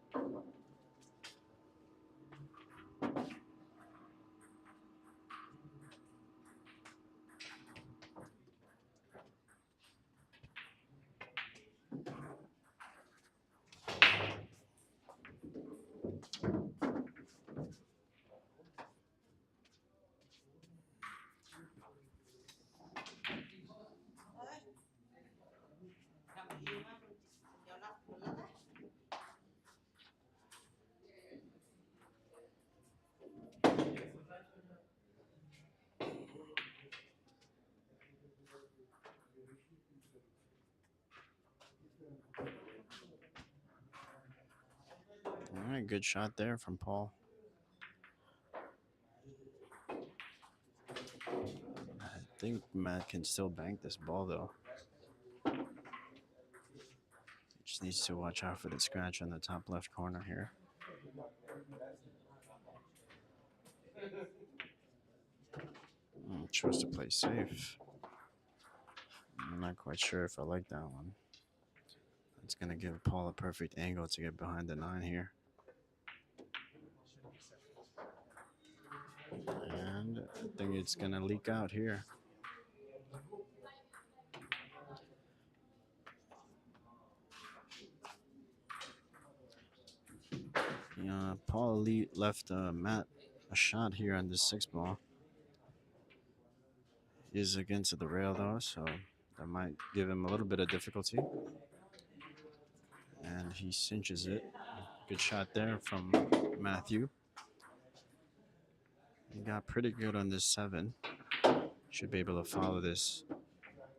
All right, good shot there from Paul. I think Matt can still bank this ball though. Just needs to watch out for the scratch on the top left corner here. Chose to play safe. I'm not quite sure if I like that one. It's going to give Paul a perfect angle to get behind the 9 here. And I think it's going to leak out here. Yeah, Paul left Matt a shot here on this 6 ball. Is against the rail though, so that might give him a little bit of difficulty. And he cinches it. Good shot there from Matthew. He got pretty good on this 7. Should be able to follow this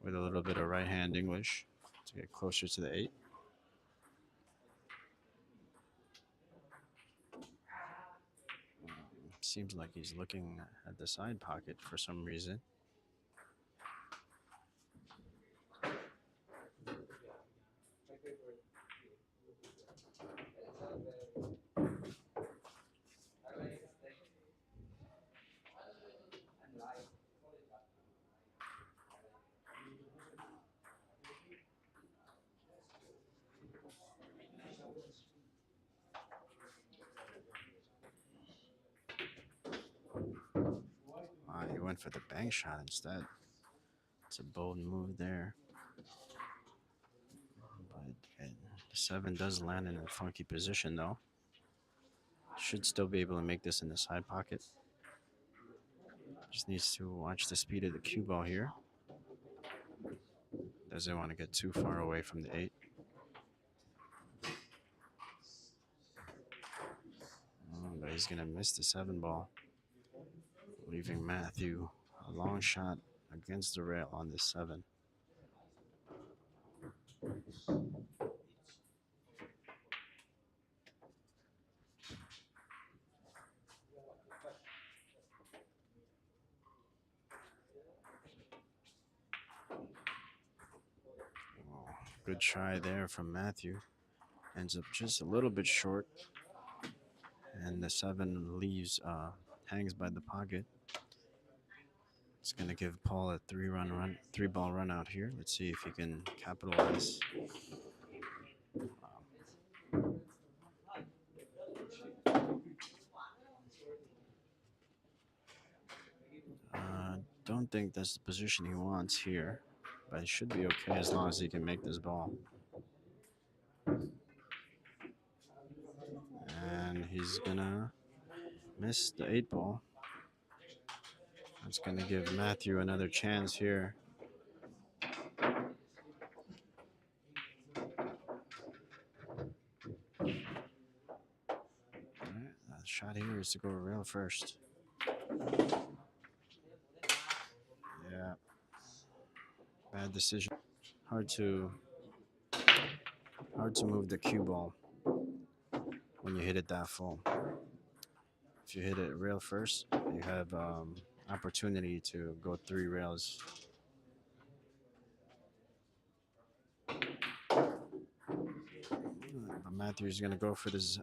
with a little bit of right hand English to get closer to the 8. Seems like he's looking at the side pocket for some reason. He went for the bank shot instead. It's a bold move there. But the 7 does land in a funky position though. Should still be able to make this in the side pocket. Just needs to watch the speed of the cue ball here. Doesn't want to get too far away from the 8. But he's going to miss the 7 ball, leaving Matthew a long shot against the rail on this 7. Good try there from Matthew. Ends up just a little bit short. And the 7 leaves, hangs by the pocket. It's going to give Paul a 3-ball run out here. Let's see if he can capitalize. Don't think that's the position he wants here, but it should be okay as long as he can make this ball. And he's gonna miss the 8 ball. That's gonna give Matthew another chance here. All right, the shot here is to go rail first. Yeah, bad decision. Hard to move the cue ball when you hit it that full. If you hit it rail first, you have opportunity to go 3 rails. Matthew's going to go for this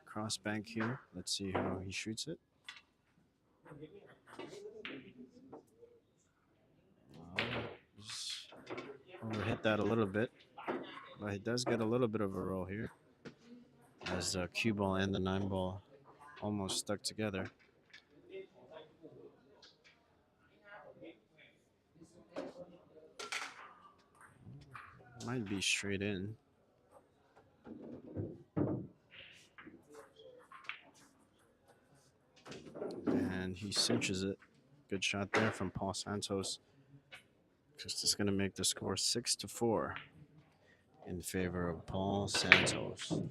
cross bank here. Let's see how he shoots it. Overhit that a little bit, but he does get a little bit of a roll here as the cue ball and the 9 ball almost stuck together. Might be straight in. And he cinches it. Good shot there from Paul Santos. Just is going to make the score 6-4 in favor of Paul Santos. All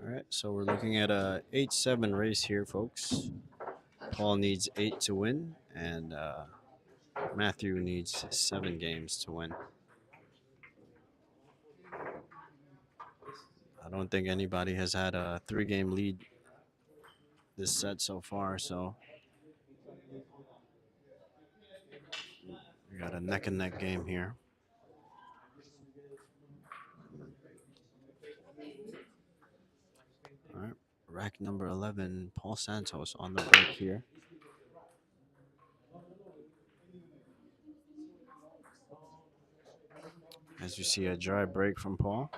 right, so we're looking at a 8-7 race here, folks. Paul needs 8 to win, and Matthew needs 7 games to win. I don't think anybody has had a 3-game lead this set so far, so we got a neck and neck game here. All right, rack number 11, Paul Santos on the break here. As you see, a dry break from Paul.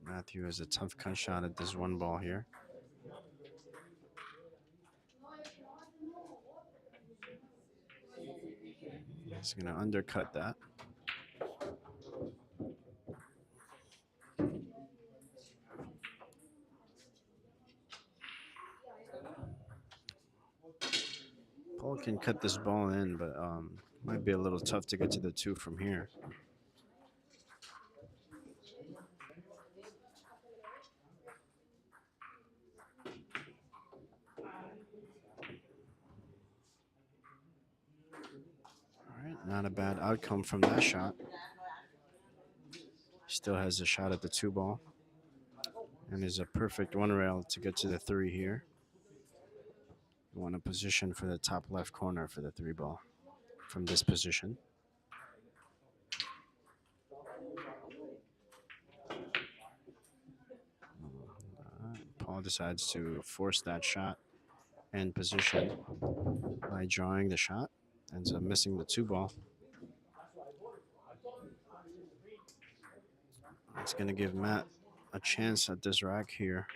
Matthew has a tough cut shot at this one ball here. He's going to undercut that. Paul can cut this ball in, but might be a little tough to get to the 2 from here. All right, not a bad outcome from that shot. Still has a shot at the 2 ball. And is a perfect 1 rail to get to the 3 here. You want to position for the top left corner for the 3 ball from this position. Paul decides to force that shot and position by drawing the shot. Ends up missing the 2 ball. It's going to give Matt a chance at this rack here.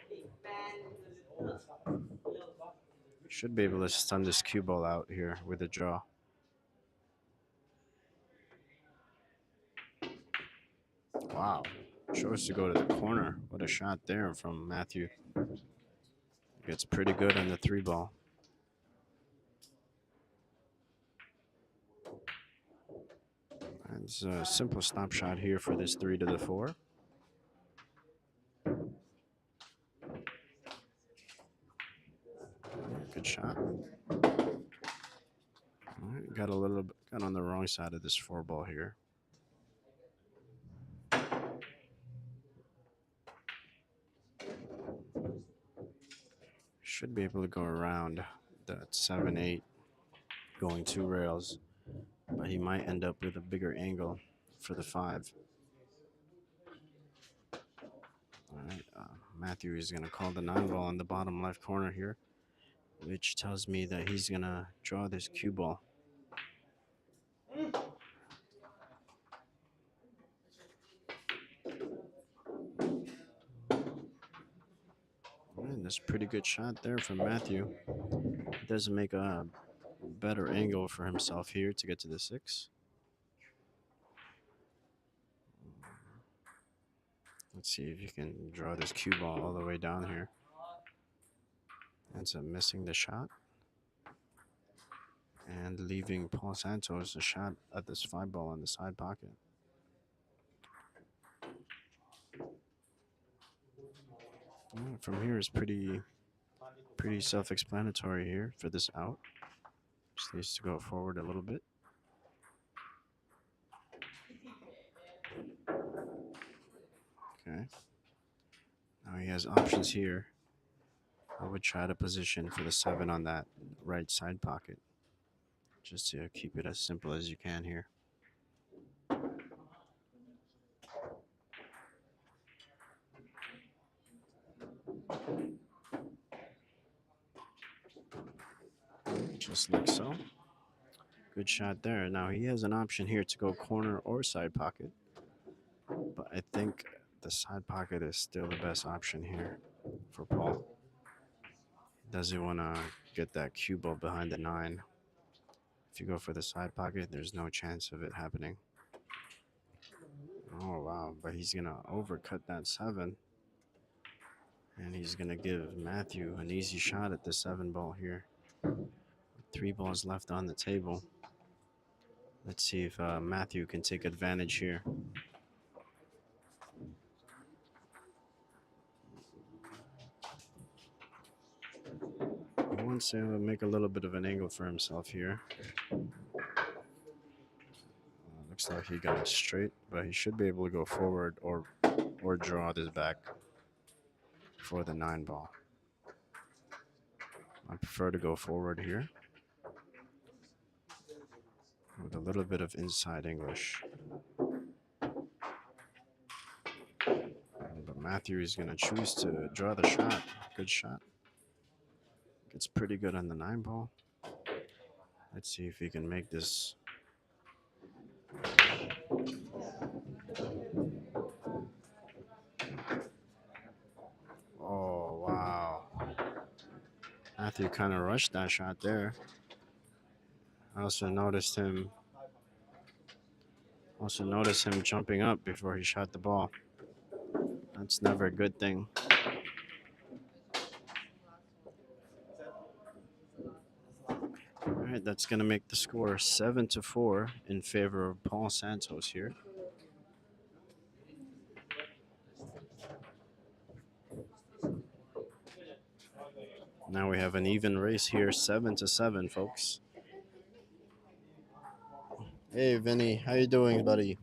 Should be able to stun this cue ball out here with a draw. Wow. Chose to go to the corner. What a shot there from Matthew. Gets pretty good on the 3 ball. And it's a simple stop shot here for this 3 to the 4. Good shot. All right, got on the wrong side of this 4 ball here. Should be able to go around that 7-8, going 2 rails, but he might end up with a bigger angle for the 5. All right, Matthew is going to call the 9 ball in the bottom left corner here, which tells me that he's going to draw this cue ball. And that's a pretty good shot there from Matthew. He doesn't make a better angle for himself here to get to the 6. Let's see if you can draw this cue ball all the way down here. Ends up missing the shot. And leaving Paul Santos a shot at this 5 ball in the side pocket. From here is pretty self-explanatory here for this out. Just needs to go forward a little bit. Okay. Now he has options here. I would try to position for the 7 on that right side pocket, just to keep it as simple as you can here. Just like so. Good shot there. Now he has an option here to go corner or side pocket, but I think the side pocket is still the best option here for Paul. He doesn't want to get that cue ball behind the 9. If you go for the side pocket, there's no chance of it happening. Oh, wow. But he's going to overcut that 7. And he's going to give Matthew an easy shot at the 7 ball here. 3 balls left on the table. Let's see if Matthew can take advantage here. He wants to make a little bit of an angle for himself here. Looks like he got it straight, but he should be able to go forward or draw this back for the 9 ball. I prefer to go forward here with a little bit of inside English. But Matthew is going to choose to draw the shot. Good shot. Gets pretty good on the 9 ball. Let's see if he can make this. Oh, wow. Matthew kind of rushed that shot there. I also noticed him jumping up before he shot the ball. That's never a good thing. All right, that's going to make the score 7-4 in favor of Paul Santos here. Now we have an even race here, 7-7, folks. Hey, Vinny, how you doing, buddy?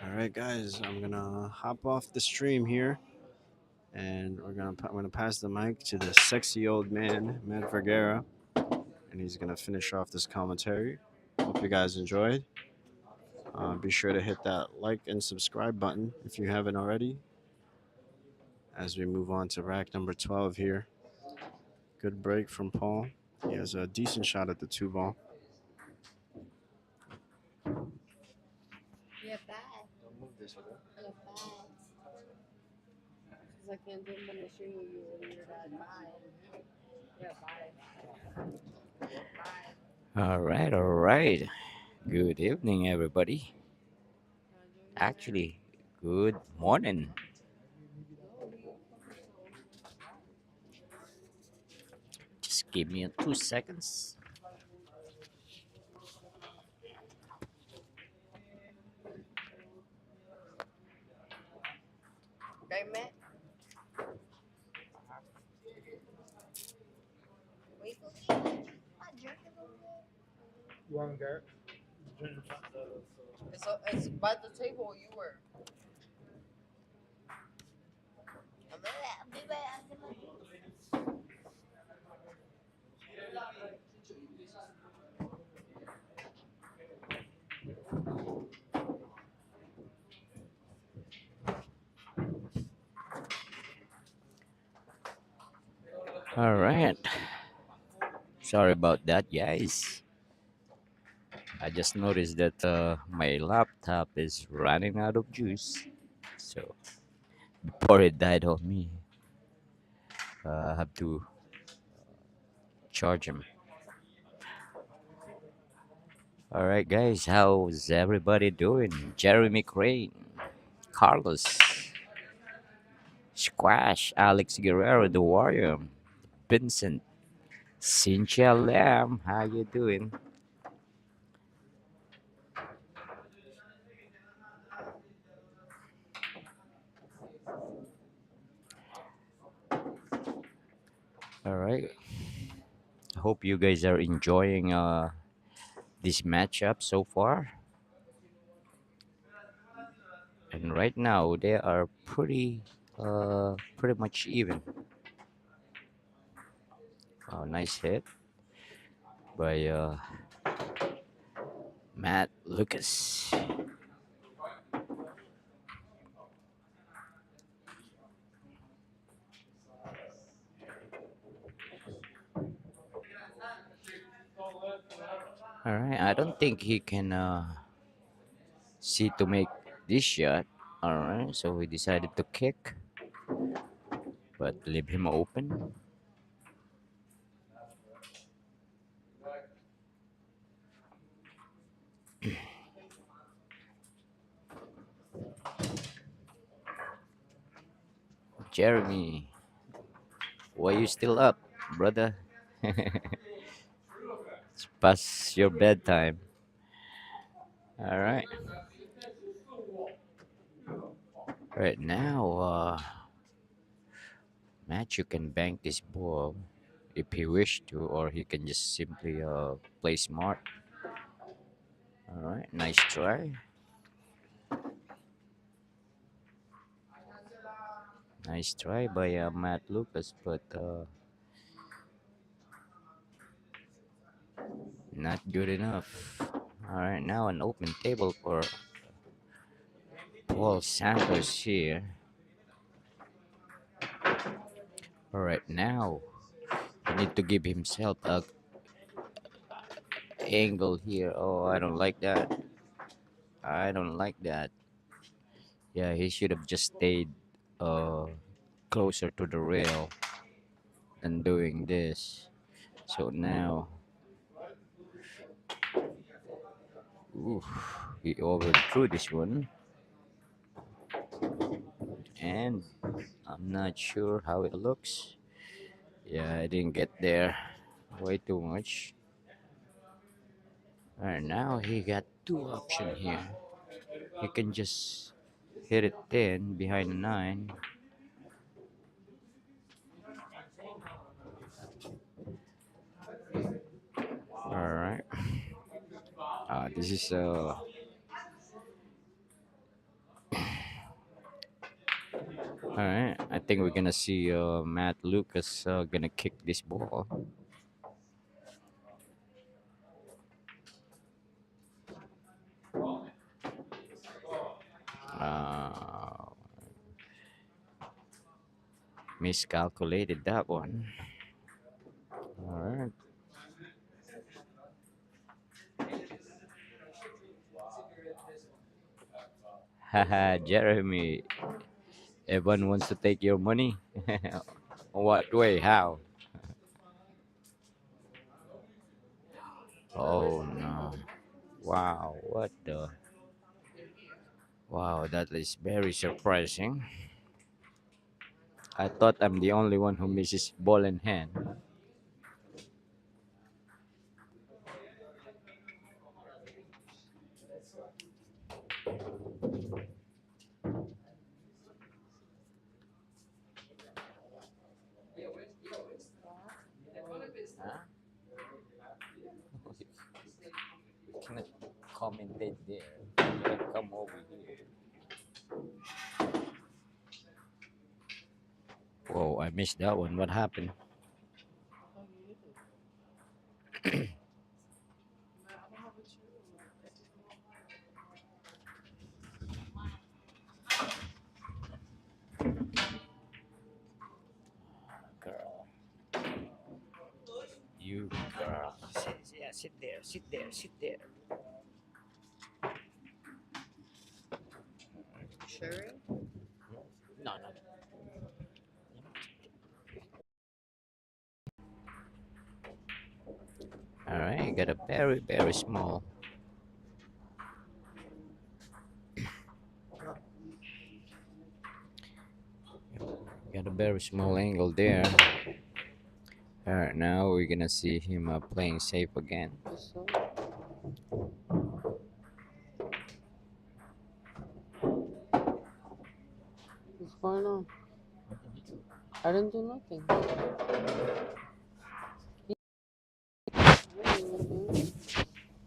All right, guys, I'm gonna hop off the stream here, and I'm gonna pass the mic to the sexy old man, Matt Vergara, and he's gonna finish off this commentary. Hope you guys enjoyed. Be sure to hit that like and subscribe button if you haven't already. As we move on to rack number 12 here. Good break from Paul. He has a decent shot at the 2 ball. You're bad. Don't move this, okay? You're bad. Because I can't do them on the stream with you when you're that bad. You're bad. All right, all right. Good evening, everybody. Actually, good morning. Just give me 2 seconds. Okay, Matt? Wait, I'm drinking over there. You want to get? It's by the table you were. All right. Sorry about that, guys. I just noticed that my laptop is running out of juice. So before it died on me, I have to charge him. All right, guys. How's everybody doing? Jeremy Crane, Carlos, Squash, Alex Guerrero, the Warrior, Vincent, Cynthia Lamb. How you doing? All right. I hope you guys are enjoying this matchup so far. And right now they are pretty much even. Oh, nice hit by Matt Lucas. All right, I don't think he can see to make this shot. All right, so we decided to kick, but leave him open. Jeremy, why you still up, brother? It's past your bedtime. All right. Right now, Matthew can bank this ball if he wish to, or he can just simply play smart. All right, nice try. Nice try by Matt Lucas, but not good enough. All right, now an open table for Paul Santos here. All right, now he need to give himself a angle here. Oh, I don't like that. I don't like that. Yeah, he should have just stayed uh closer to the rail than doing this. So now, ooh, he overthrew this one, and I'm not sure how it looks. Yeah, I didn't get there. Way too much. Alright, now he got two options here. He can just hit it thin behind the nine. Alright. This is alright. I think we're gonna see Matt Lucas gonna kick this ball. Uh, Miscalculated that one. Alright. Haha, Jeremy. Everyone wants to take your money. What way? How? Oh no. Wow, what the? Wow, that is very surprising. I thought I'm the only one who misses ball in hand. Huh? You cannot commentate there. You can come over here. Whoa, I missed that one. What happened? Girl. You girl. Yeah, sit there, sit there, sit there. Sure. No, no. Alright, got a very, very small. Got a very small angle there. Alright, now we're gonna see him playing safe again. So, what's going on? I didn't do nothing.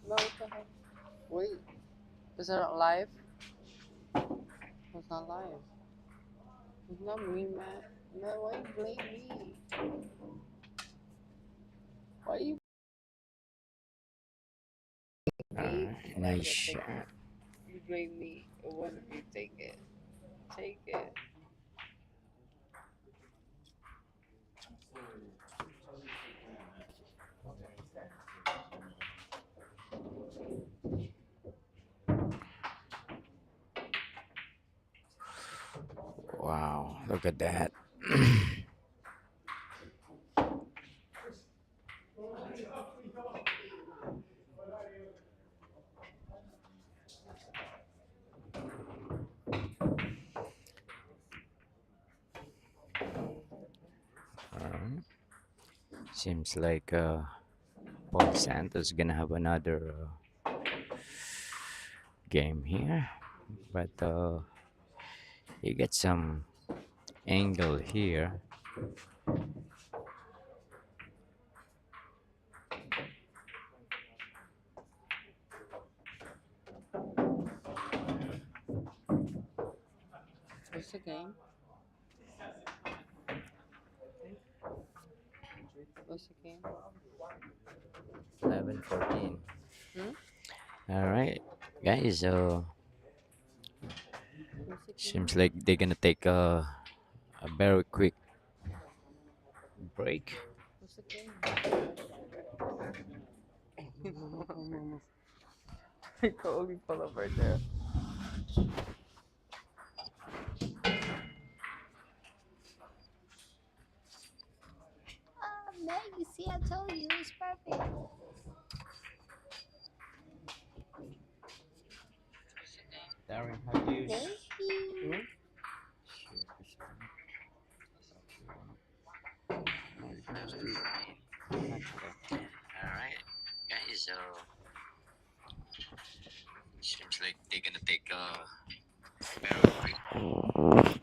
No, what the heck? Wait, is it live? It's not live. It's not me, Matt. Matt, why you blame me? Why you blame me? Alright, nice shot. You blame me. What if you take it? Take it. Wow, look at that. Seems like Paul Santos gonna have another game here, but he gets some angle here. What's the game? What's the game? 11-14. Hmm? All right, guys. What's the game? Seems like they're gonna take a very quick break. What's the game? Totally pull up right there. Meg, you see, I told you it was perfect. Darren, how do you? Thank you. Alright, guys, seems like they're gonna take a very quick break.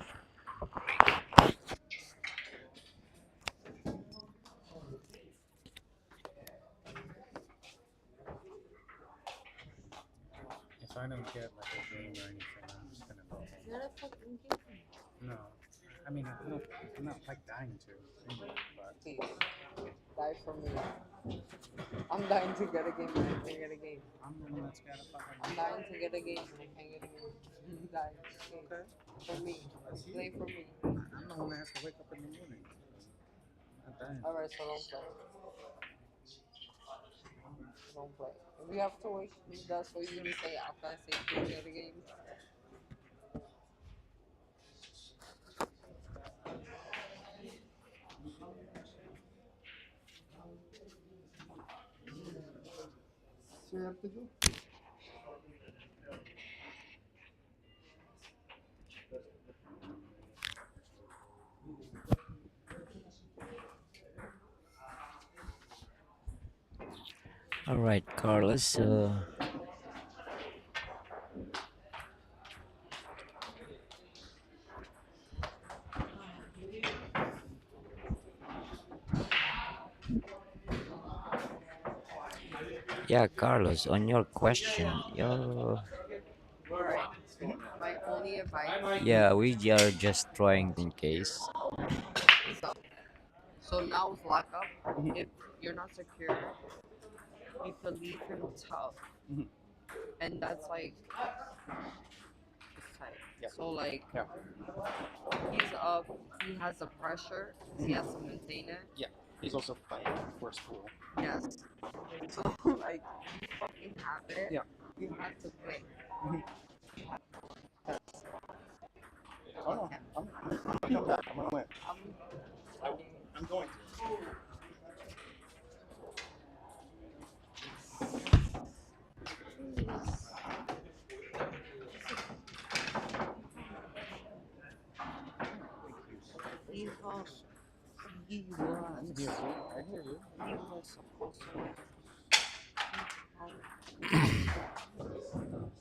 If I don't get like a game or anything, I'm just gonna go home. Not a fucking game. No, I mean I'm not like dying to, but Please, die for me. I'm dying to get a game and I can't get a game. I'm the one that's gotta I'm fucking. dying to get a game and I can't get a game. I'm dying. Okay. For me. Play for me. I'm the one that has to wake up in the morning. I'm not dying. Alright, so don't play. Don't play. If you have to wait, that's what you're gonna say after I say please get a game. So you have to do. Alright, Carlos, yeah, Carlos, on your question, Alright. My only advice. yeah, we are just trying in case. So now with lockup, if you're not secure, you could leave him tough. And that's like it's tight. Yeah. So like Yeah. he's up, he has the pressure, he has to maintain it. Yeah. He's also playing for school. Yes. So like you fucking have it. Yeah. You have to play. Oh no, I'm gonna come back. I'm gonna win. I'm going to. He was I hear you. supposed to win.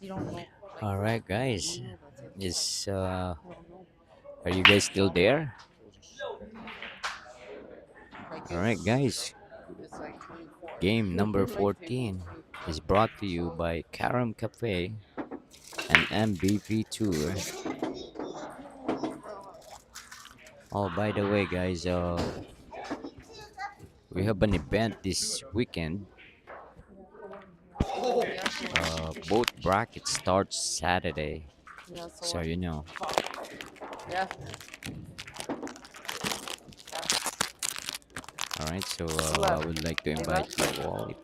You don't know. Like, Alright, guys, you know that's it. is You don't know. are you guys still there? Like Alright, guys, it's like 24. game number Like 14 24. is brought to you by Karam Cafe and MVP Tour. Oh, by the way, guys, we have an event this weekend. Both brackets start Saturday, Yeah, so you know. Yeah. All right, so I would like to invite you all if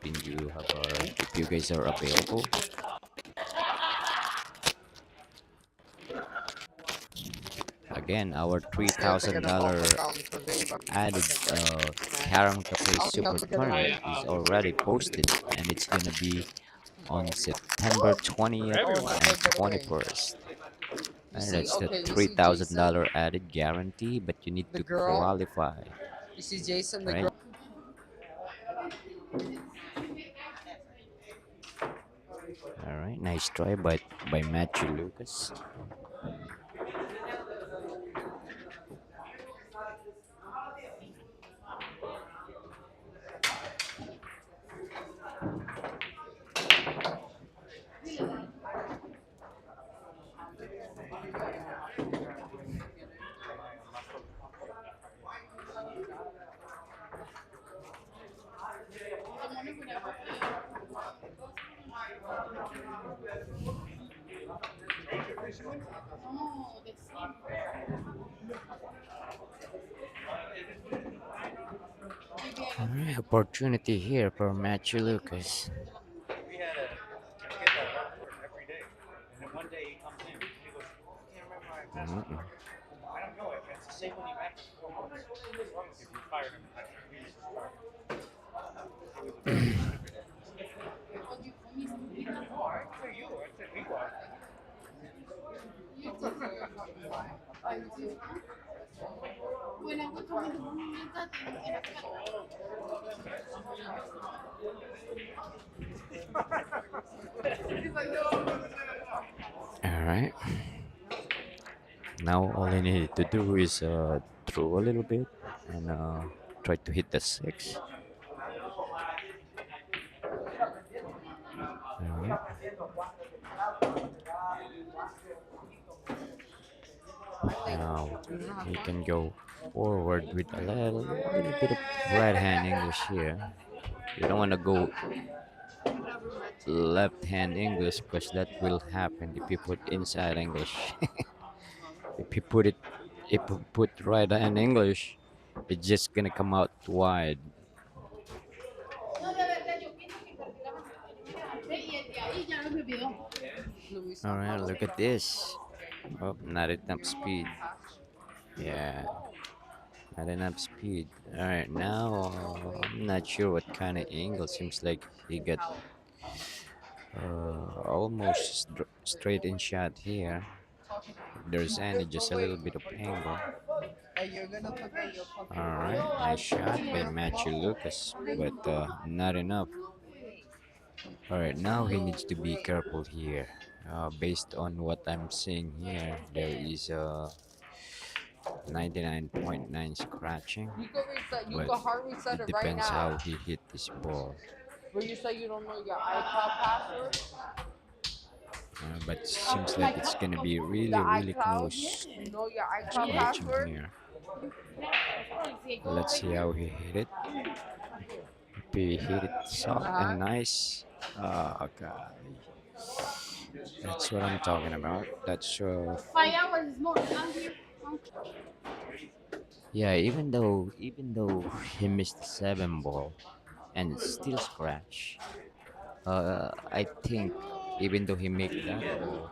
you guys are available. Again, our $3,000 added Karam Cafe Super Tournament is already posted, and it's gonna be on September 20th and 21st. And that's the $3,000 added guarantee, but you need to qualify. You see Jason, the Right. girl. All right, nice try by Matthew Lucas. All right, opportunity here for Matthew Lucas. We had a kid that worked for every day, and then one day he comes in and he goes, "Oh, I can't remember my password." Mm-mm. I don't know it. It's the same one you had for 4 months. What's wrong with you? You fired him. We just fired him. He was a very contributor. No, I say you. I said we was. All right. Now all I needed to do is throw a little bit and try to hit the six. All right. Now he can go forward with a little bit of right hand English here. You don't want to go left hand English because that will happen if you put inside English. if you put it, if you put right hand English, it's just gonna come out wide. Luis All right, Santos. look at this. Oh, not enough speed. Yeah, not enough speed. All right, now I'm not sure what kind of angle. Seems like he got almost straight in shot here. If there's any, just a little bit of angle. Hey, you're gonna forget your fucking All wallet. right, nice shot by Matthew Lucas, but not enough. All right, now he needs to be careful here. Based on what I'm seeing here, there is a 99.9 scratching, You can reset. You but can hard reset it it right depends how now. he hit this ball. But you say you don't know your iCloud password. But seems like it's gonna be The really iCloud. close. You know your iCloud Scratching password. here. Let's see how he hit it. If he hit it soft and nice. Oh god, that's what I'm talking about. That's yeah. Even though he missed the seven ball and still scratch. I think even though he make that ball,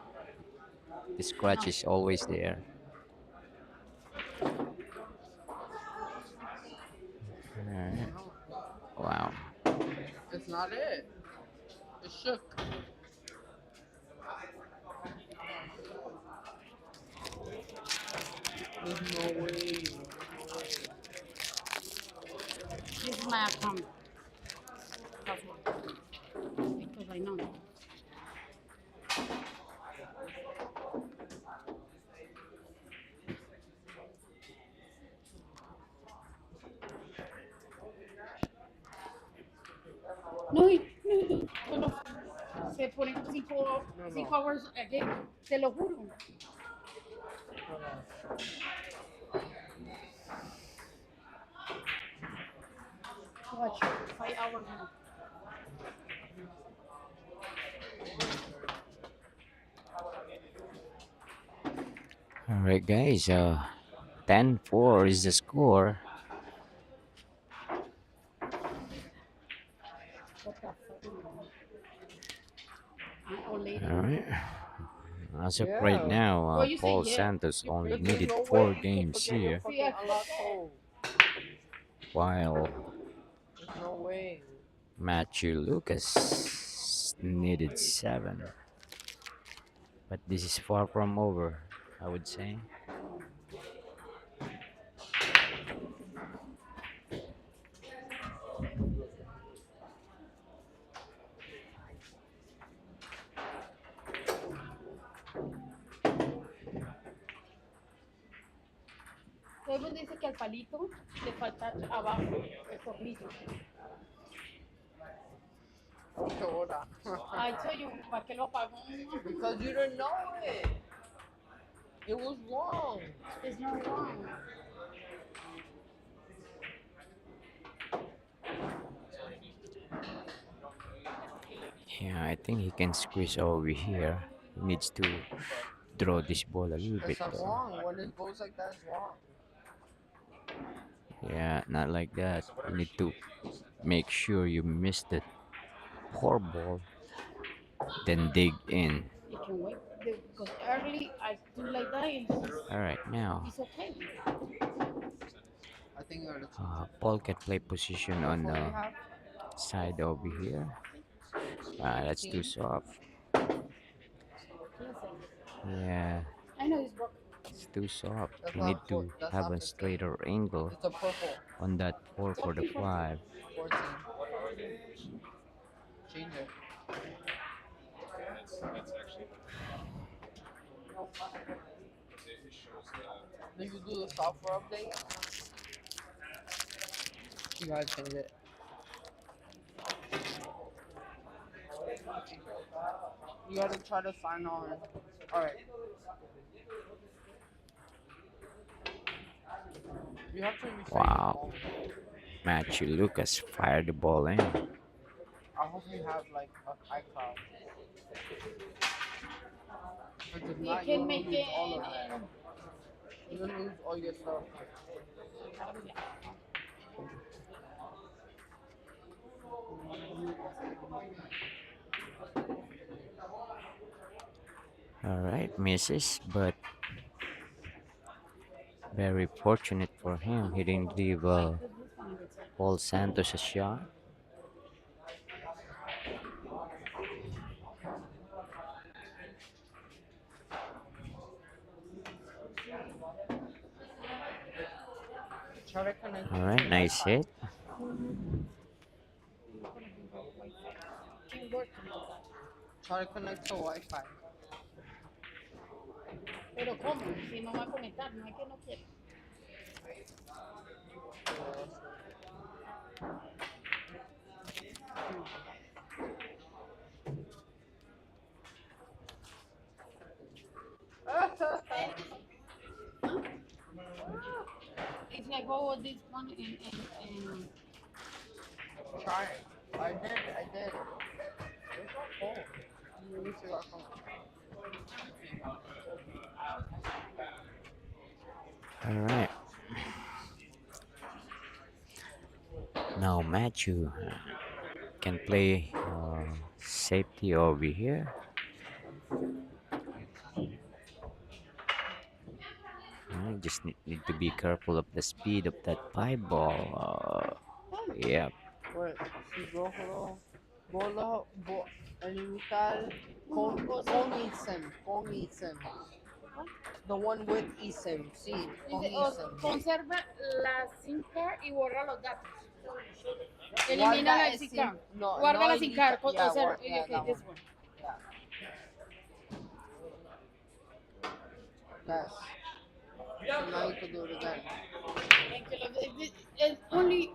the scratch is always there. Alright. Wow. It's not it. It shook. There's no way. This is my account. Password. Because I know. No, no, cuando se ponen 5 hours again, te lo juro. Watch, 5 hours now. Alright, guys. 10-4 is the score. What the fuck? Old lady. Alright. As of right Yeah. now, Well, you say Paul yeah. Santos only But there's needed no 4 way you can games forget your here, fucking unlock code. while There's no way. Matthew Lucas needed 7. But this is far from over, I would say. Todo el mundo dice que al palito le falta abajo el tornillo. ¿Qué hora? I tell you, ¿para qué lo apagó? Because you didn't know it. It was wrong. It's not wrong. Yeah, I think he can squeeze over here. He needs to draw this ball a little bit. That's not wrong. When it goes like that, it's wrong. Yeah, not like that. You need to make sure you miss the poor ball, then dig in. You can wait. Because early I do like that and All right, now it's okay. I think you're the Paul can play position on What do the you have? side over here. That's too soft. Yeah, I know it's broken. it's too soft. That's You need not to that's have not a 15. straighter angle It's a purple. on that 4 for the 5. 14. Change it. That's actually Did you do the software update? You gotta change it. You gotta try to sign on. Alright. You have to reset your Wow. phone. Matthew Lucas fired the ball in. I hope you have like an iCloud. Because if You not, can you'll make lose it all of that. You'll lose all your stuff. All right, misses, but very fortunate for him. He didn't give Paul Santos a shot. Try to connect. All right, nice hit. Try to connect to Wi-Fi. Pero ¿cómo? Si no va a conectar, no es que no quiere. If I go with this one and Try it. I did. It's not cold. Let me see what comes. All right. Now Matthew can play safety over here. I just need to be careful of the speed of that pipe ball. Yeah. Wait, si rojo, bolo, elimitar con eSIM. The one with eSIM, sí, con dice, eSIM. conserva la SIM card y borra los datos. Elimina la SIM card. No, Guarda la no SIM card. yeah, Conserva. yeah, Okay, that this one. one. Yeah. Yes. So now you can do it again. Thank you. It's only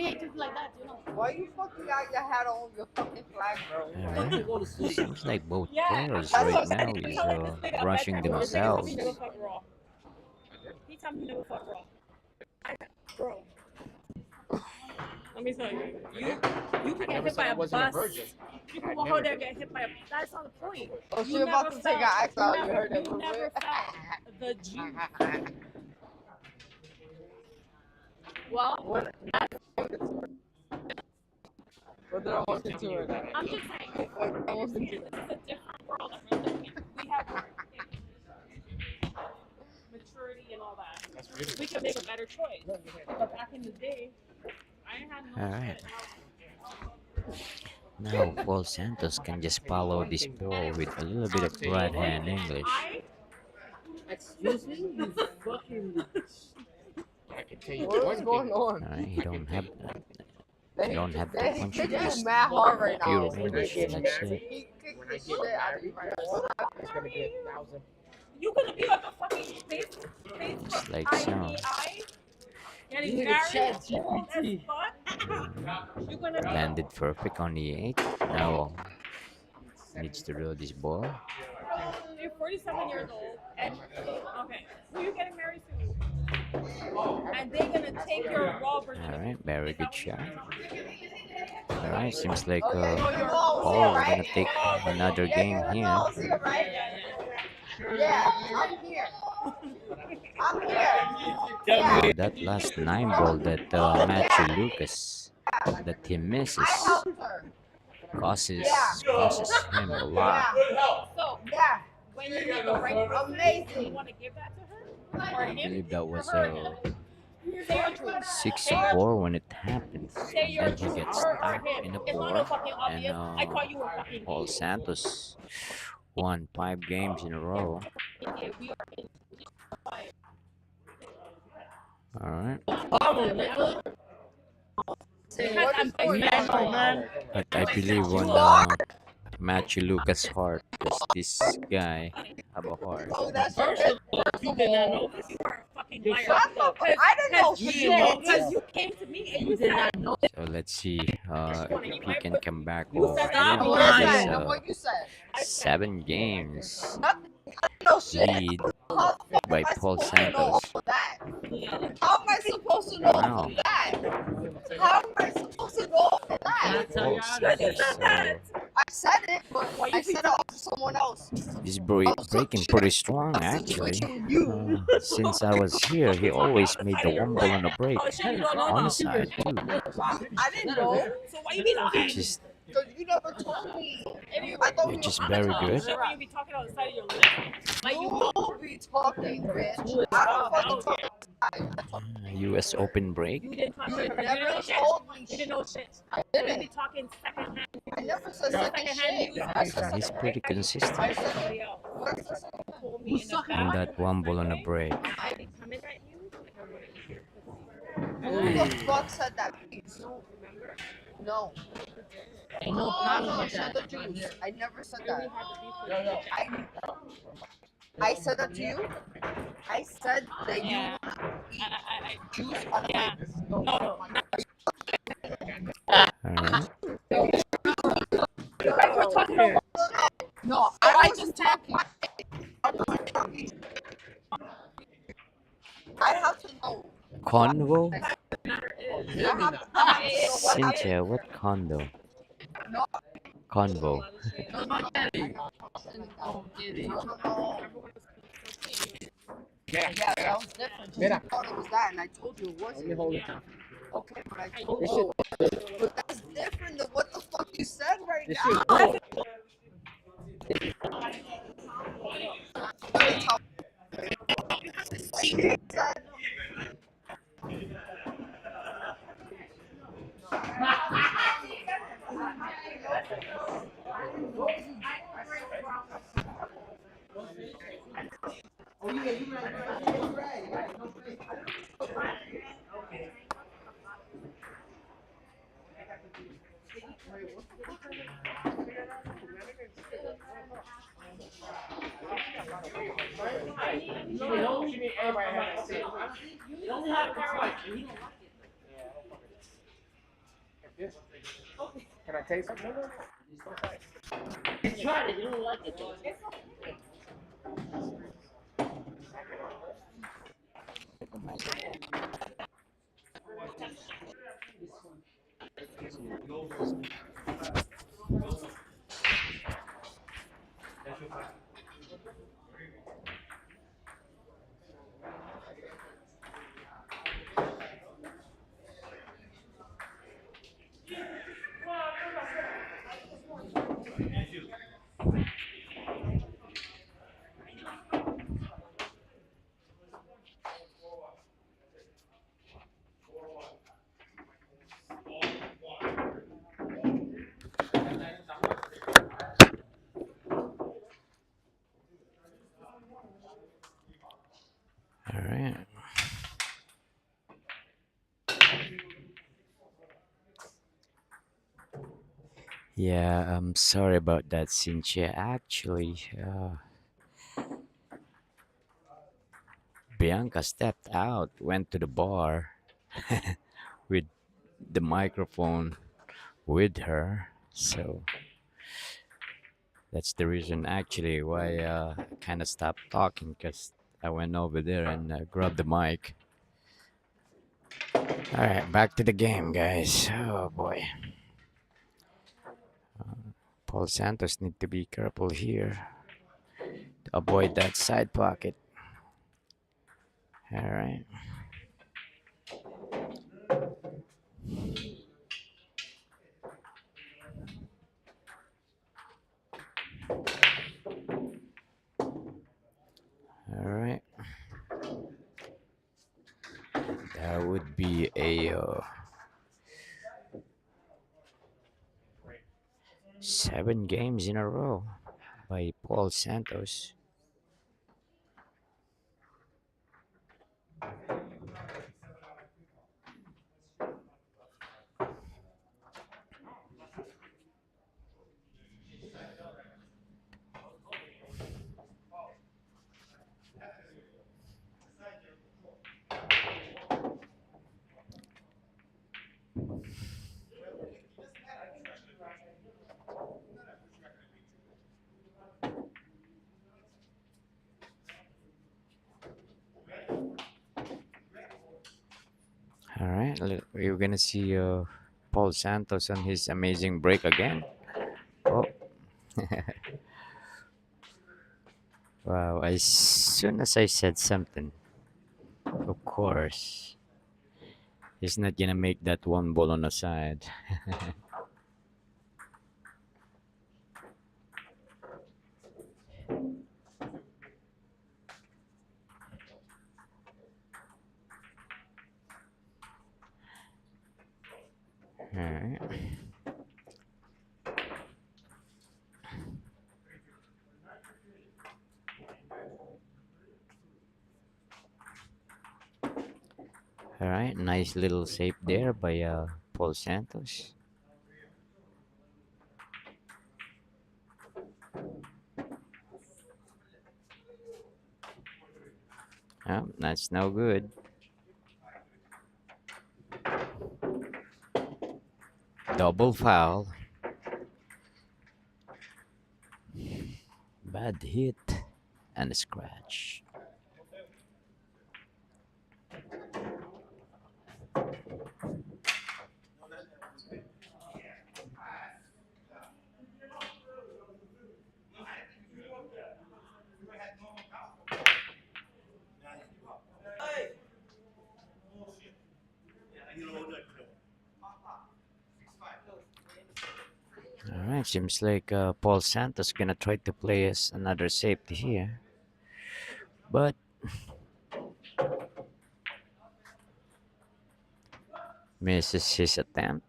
agents like that, you know. Why you fucking got your hat on your fucking flag, bro? All right. Seems like both Yeah, players that's right what now I'm saying. is Tell him to stay up rushing bedtime. This nigga told me themselves. never fuck raw. He told me never fuck raw. Bro. Let me tell you, you can get hit by a bus. You can walk out there and get hit by a. That's not the point. Oh, she You about never to take an axe out. You heard that you movement? never felt the juice. Well, What did I want to do it? I'm just saying, this is a different world. I mean, we have maturity and all that. We could make a better choice. But back in the day, I had no All right. shit. Now Paul Santos can just follow this ball with a little bit of right hand English. Excuse me? You fucking. I can tell you What's one going thing. on? Alright, you don't have They, you don't have to they, punch they it, just just mad hard right now. pure English, and that's it. He kicked When the I shit get out of me. it's gonna be 1,000. You gonna be like a fucking face Just like I, so. E, I? getting You married. chat That's GPT. fun. You're gonna be Landed perfect on the 8. Now needs to roll this ball. you're 47 years old, and okay, who you getting married to? And they're gonna take your raw virginity. All right, very Is that good what you're shot. talking All right, seems like Oh yeah, you know Paul here, gonna right? take another Yeah, game you here. know here, right? Yeah, I'm here. I'm here. Yeah. Oh, that last 9 ball that Matthew Lucas that he misses I helped her. causes Yeah. him a lot. So Yeah. when you meet the right person, Amazing. you want to give that to her or I him? believe that was Her or him? Say your truth. 6-4 when it happens. Say And your then he truth. gets Her or stuck him. in the It's not 4. no fucking And obvious. I thought you were fucking Paul gay. Santos won 5 games in a row. We are in All right. because I'm mental, man. But I believe on Matthew Lucas' heart, does this guy have a heart? Oh, that's First your of all, you did not know this. You are a fucking liar. Shut up. I didn't know shit. Because you came to me and you said, So let's see if he can come back You or stop win lying. this Listen, what you said. 7 games No shit. lead How the fuck by am I Paul supposed to know Santos. all that? How am I supposed to know Wow. all that? How am I supposed to know all that? Paul Santos I said it, but I said it off to someone else. is breaking pretty strong actually. Since I was here, he always made the 1 ball on a break oh shit, you don't know on no. the side too. I didn't know So why you be lying? Just because you never told me. I thought You're we just were very good. Shit when you be talking on the side of your lip. Like you You be talking, bitch. I don't fucking talk. US Open break. You didn't talk to her. You You didn't never know shit. told me You didn't know shit. I You didn't. be talking secondhand. I never said second shit. I said He's second. pretty I consistent. said Somebody else what's the second? told me in the And back. that 1 ball on a break. I be coming at you. Like I'm Who the fuck said that, please? No. No, said the Jews. I never said that. I said that to you. I said that you I Jews are yeah. No. Alright. You guys were talking about no. I just talking. I have to know. Convo? I have to know what Cynthia, what condo? Convo. Yeah, that was different. You thought it was that, and I told you it wasn't. Okay, but I told you. But that's different than what the fuck you said right now. Can I taste something? You tried it. You don't like it. Alright. Yeah, I'm sorry about that, Cynthia. Actually, Bianca stepped out, went to the bar, with the microphone with her. So that's the reason actually why I kind of stopped talking because I went over there and grabbed the mic. All right, back to the game, guys. Oh boy, Paul Santos need to be careful here to avoid that side pocket. All right. All right. That would be a 7 games in a row by Paul Santos. All right, we're gonna see Paul Santos on his amazing break again. Oh, wow! As soon as I said something, of course, he's not gonna make that one ball on the side. All right. All right, nice little save there by Paul Santos. Oh, that's no good. Double foul. Bad hit and a scratch. All right, seems like Paul Santos gonna try to play us another safety here, but misses his attempt.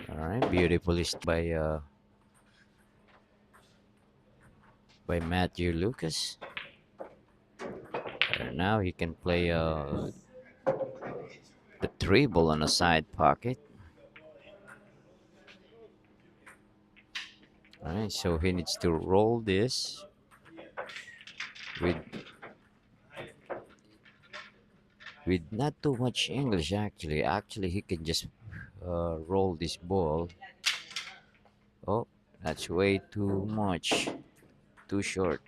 All right, beautifully by Matthew Lukas. And now he can play the dribble on a side pocket. All right, so he needs to roll this with not too much English actually. Actually, he can just roll this ball. Oh, that's way too much, too short.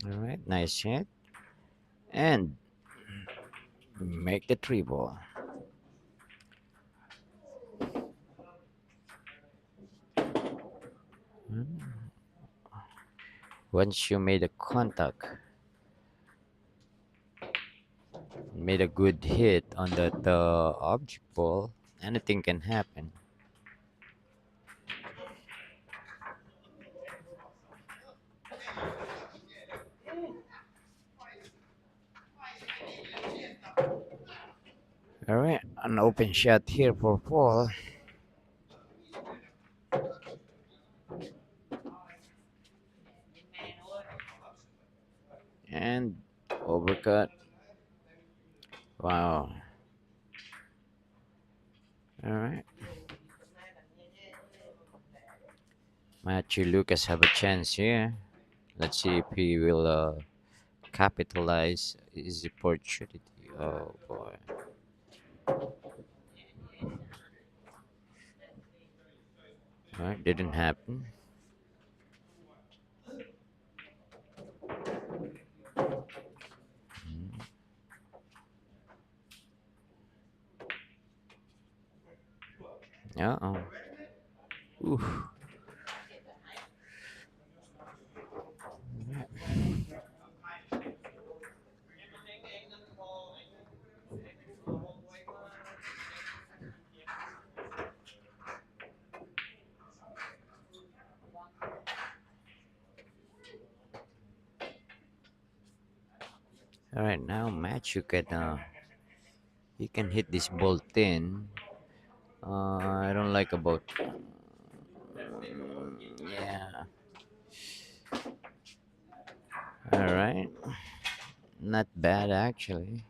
All right, nice hit and make the three ball. Once you made a contact, made a good hit on that object ball, anything can happen. All right, an open shot here for Paul. And overcut. Wow. All right. Matthew Lucas have a chance here. Let's see if he will capitalize his opportunity. Oh boy. All right, didn't happen. Uh-oh. Oof. All right, now Matthew can he can hit this ball thin. I don't like about yeah. All right, not bad actually.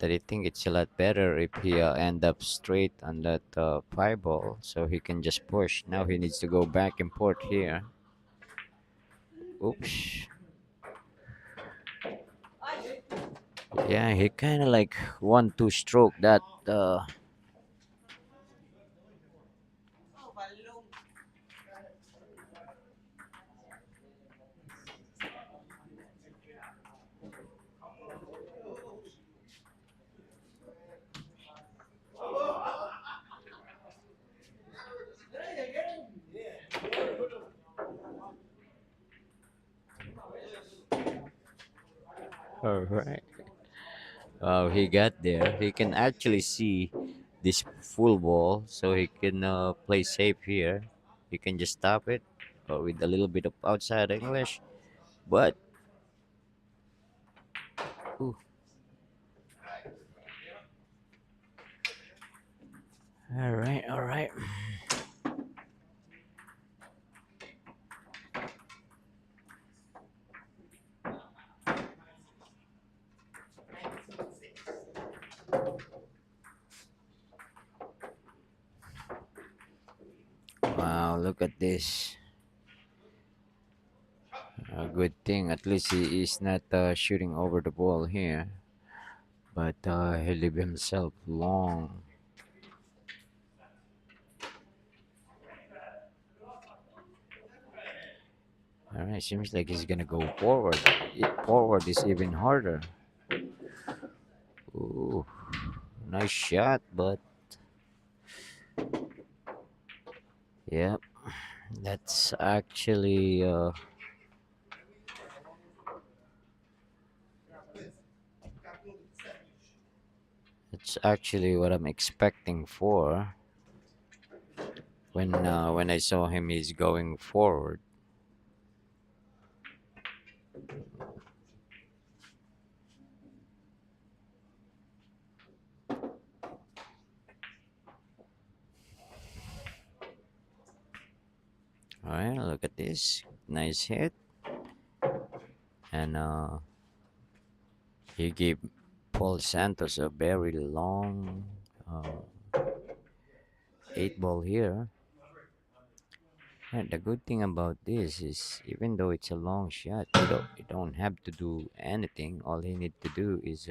But I think it's a lot better if he end up straight on that five ball, so he can just push. Now he needs to go back and forth here. Oops. Yeah, he kind of like 1-2 stroke that. All right. Wow, he got there. He can actually see this full ball, so he can play safe here. He can just stop it with a little bit of outside English. But, ooh, all right, all right. Wow, look at this. A good thing, at least he is not shooting over the ball here, but he leave himself long. All right, seems like he's gonna go forward. Forward is even harder. Ooh, nice shot, but yeah, that's actually what I'm expecting for when I saw him. He's going forward. All right, look at this, nice hit, and he gave Paul Santos a very long eight ball here. And the good thing about this is, even though it's a long shot, you don't have to do anything. All you need to do is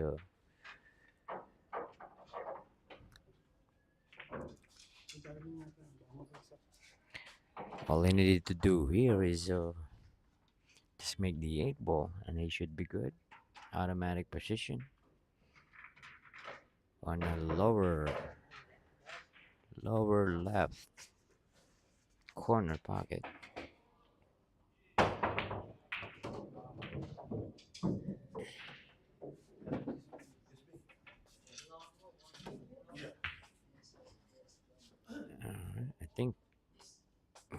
all he needed to do here is just make the eight ball, and he should be good. Automatic position on the lower left corner pocket. I think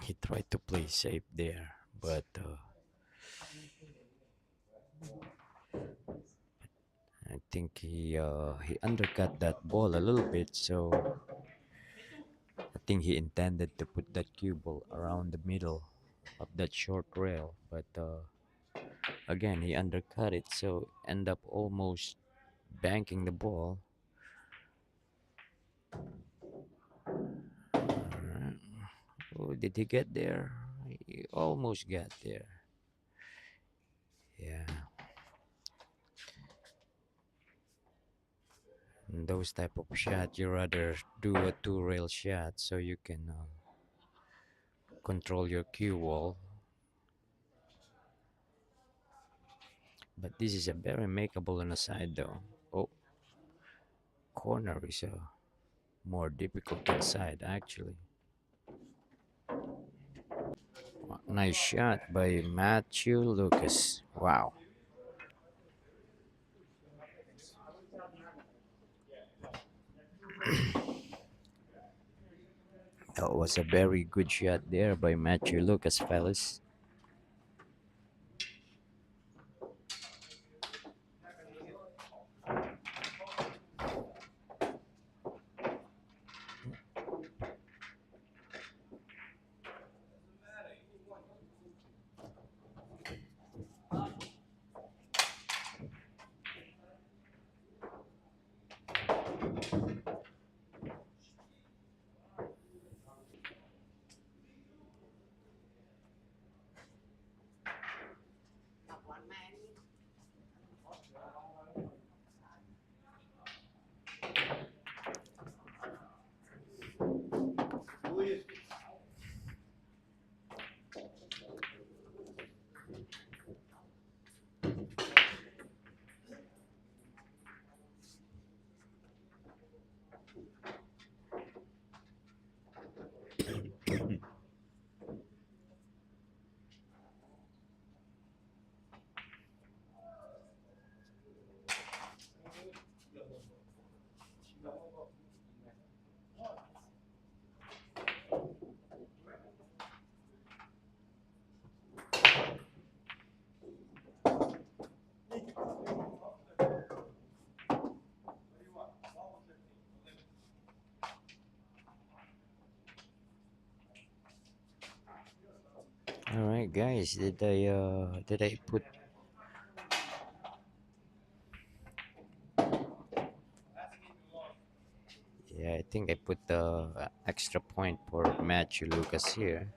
he tried to play safe there, but I think he undercut that ball a little bit, so I think he intended to put that cue ball around the middle of that short rail, but again he undercut it, so end up almost banking the ball. Alright. Oh, did he get there? He almost got there. Yeah. And those type of shot, you rather do a two rail shot so you can control your cue wall. But this is a very makeable on the side though. Oh, corner is a more difficult inside actually. Nice shot by Matthew Lukas. Wow. That was a very good shot there by Matthew Lukas, fellas. All right, guys. Did I put? Yeah, I think I put the extra point for Matthew Lukas here.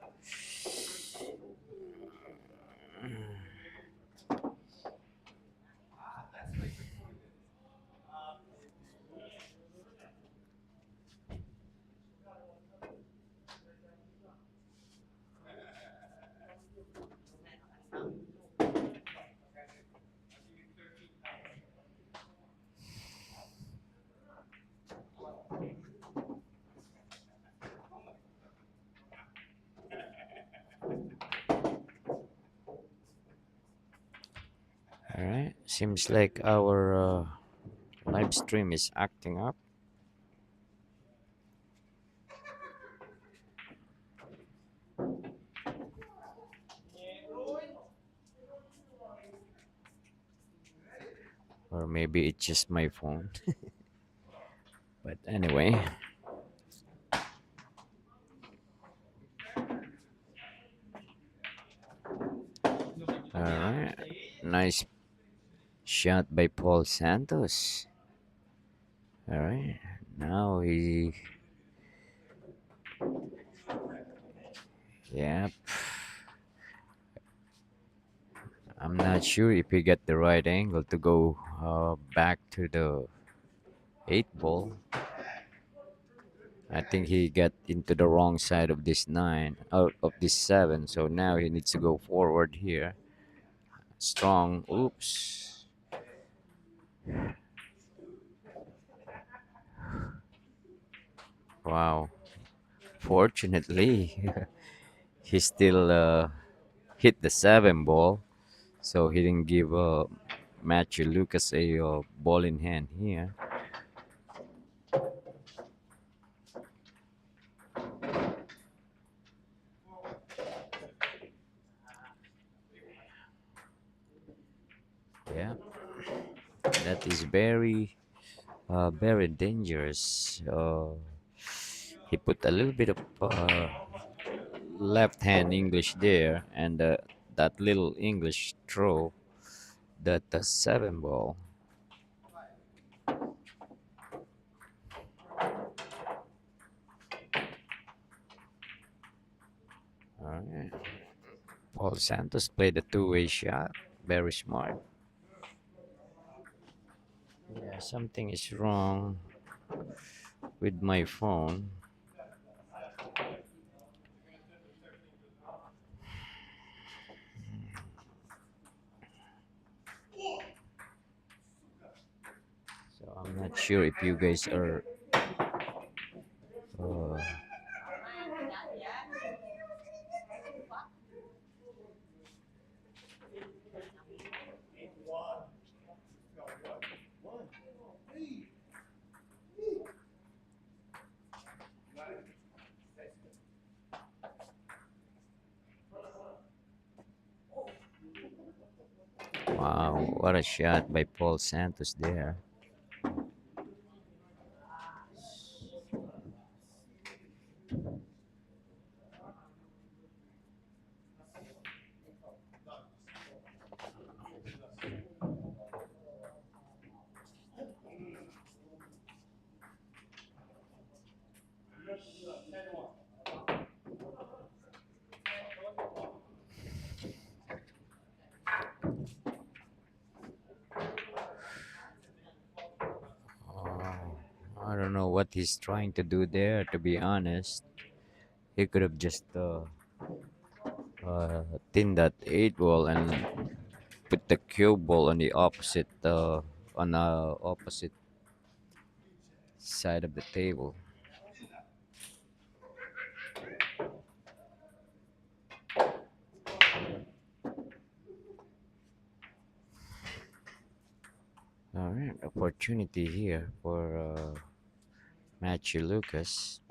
All right. Seems like our live stream is acting up. Or maybe it's just my phone. But anyway. All right. Nice shot by Paul Santos. All right. Now he. Yep. I'm not sure if he got the right angle to go back to the 8 ball. I think he got into the wrong side of this 9, out of this 7. So now he needs to go forward here. Strong. Oops. Wow. Fortunately, he still hit the 7 ball. So he didn't give Matthew Lukas a ball in hand here. Yeah. That is very dangerous. He put a little bit of left hand English there, and that little English throw that the 7 ball. All right. Paul Santos played a two-way shot. Very smart. Yeah, something is wrong with my phone. So I'm not sure if you guys are uh, wow, what a shot by Paul Santos there. Oh, I don't know what he's trying to do there, to be honest. He could have just thinned that 8 ball and put the cue ball on the opposite side of the table. All right, opportunity here for Matthew Lucas.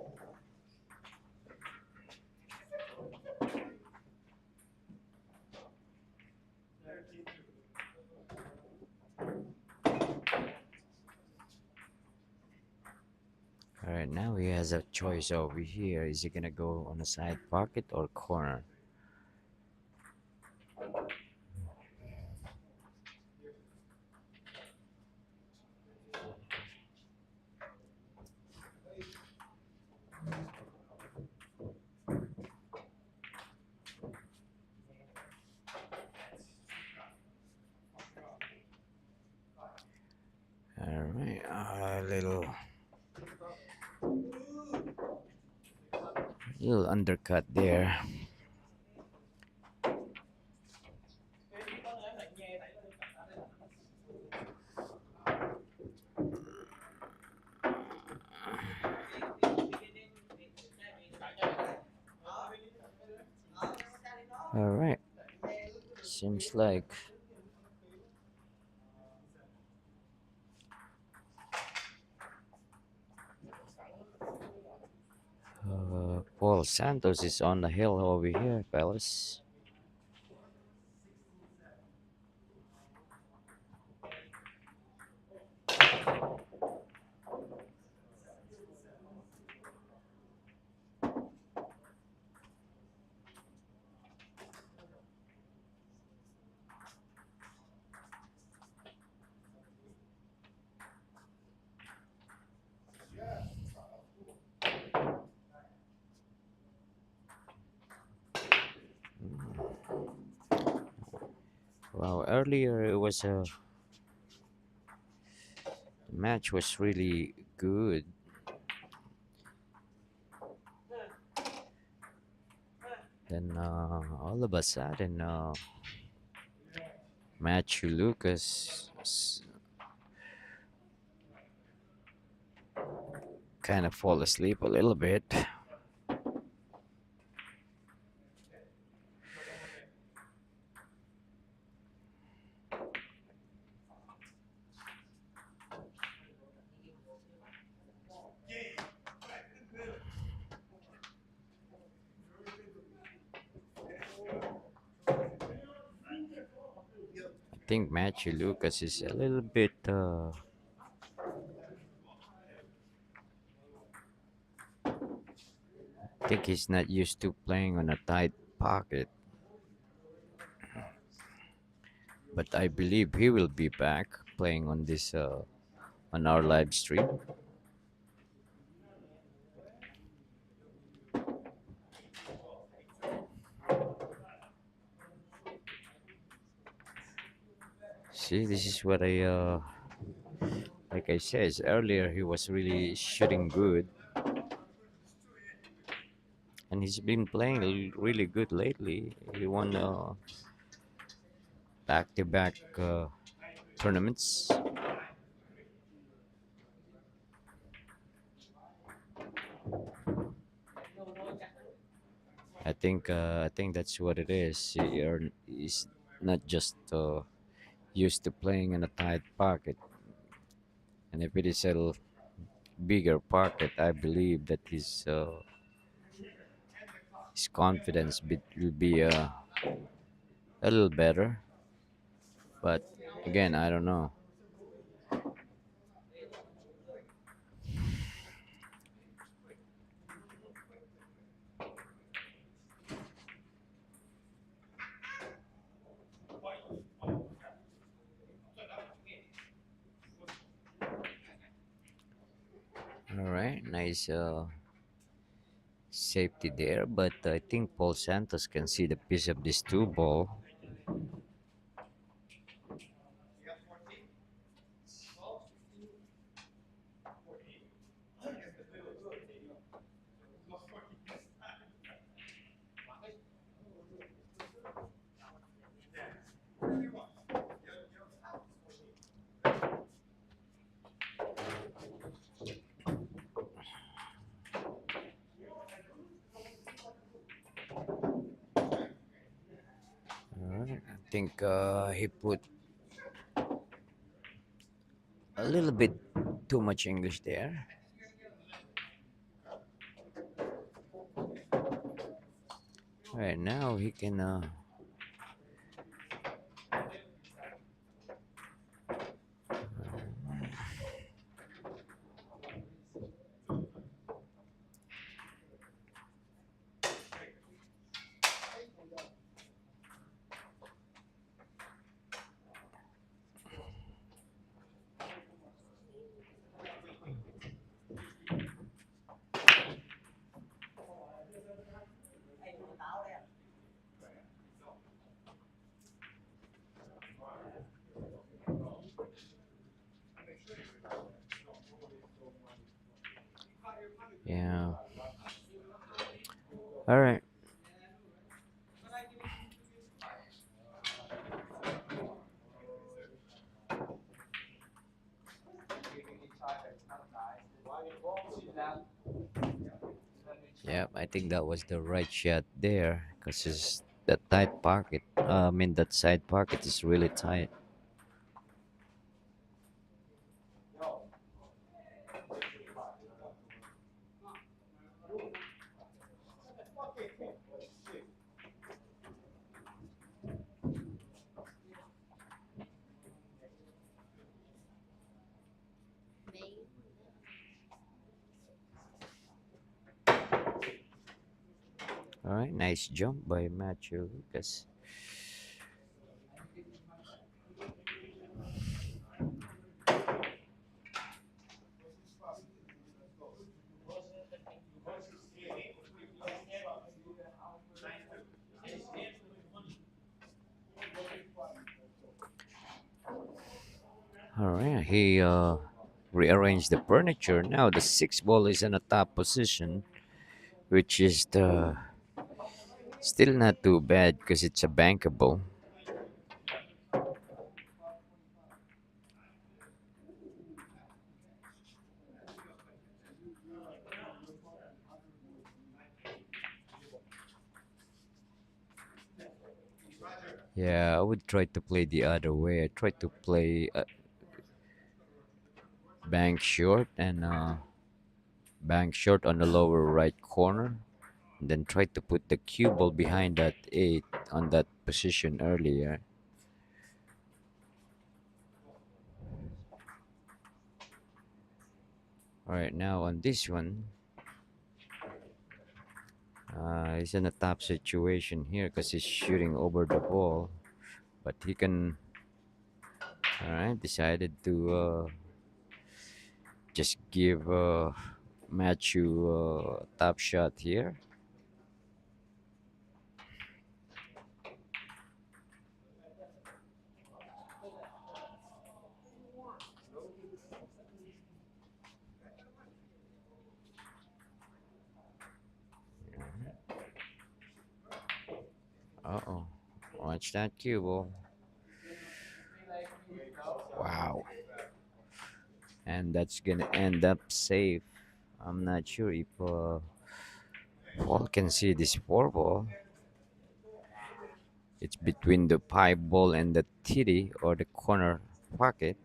All right, now he has a choice over here. Is he gonna go on the side pocket or corner? All right, a little undercut there. All right, seems like Paul Santos is on the hill over here, fellas. Wow, earlier it was the match was really good. Then all of a sudden, Matthew Lucas kind of fall asleep a little bit. think Matthew Lucas is a little bit. I think he's not used to playing on a tight pocket, but I believe he will be back playing on this on our live stream. See, this is what like I said earlier, he was really shooting good, and he's been playing really good lately. He won back-to-back tournaments. I think that's what it is. He's not just used to playing in a tight pocket, and if it is a bigger pocket, I believe that his confidence will be a little better. But again, I don't know. All right, nice safety there, but I think Paul Santos can see the piece of this two ball. All right, I think he put a little bit too much English there. All right, now he can. Yeah. All right. Yeah, I think that was the right shot there because that tight pocket. I mean, that side pocket is really tight. All right, nice jump by Matthew Lucas. All right, he rearranged the furniture. Now the six ball is in a top position, which is still not too bad because it's a bankable. Yeah, I would try to play the other way. I try to play bank short and bank short on the lower right corner, and then try to put the cue ball behind that eight on that position earlier. All right, now on this one, he's in a tough situation here because he's shooting over the ball, but he can. All right, decided to just give Matthew a top shot here. Uh oh, watch that cue ball. Wow, and that's gonna end up safe. I'm not sure if Paul can see this four ball. It's between the pipe ball and the titty or the corner pocket.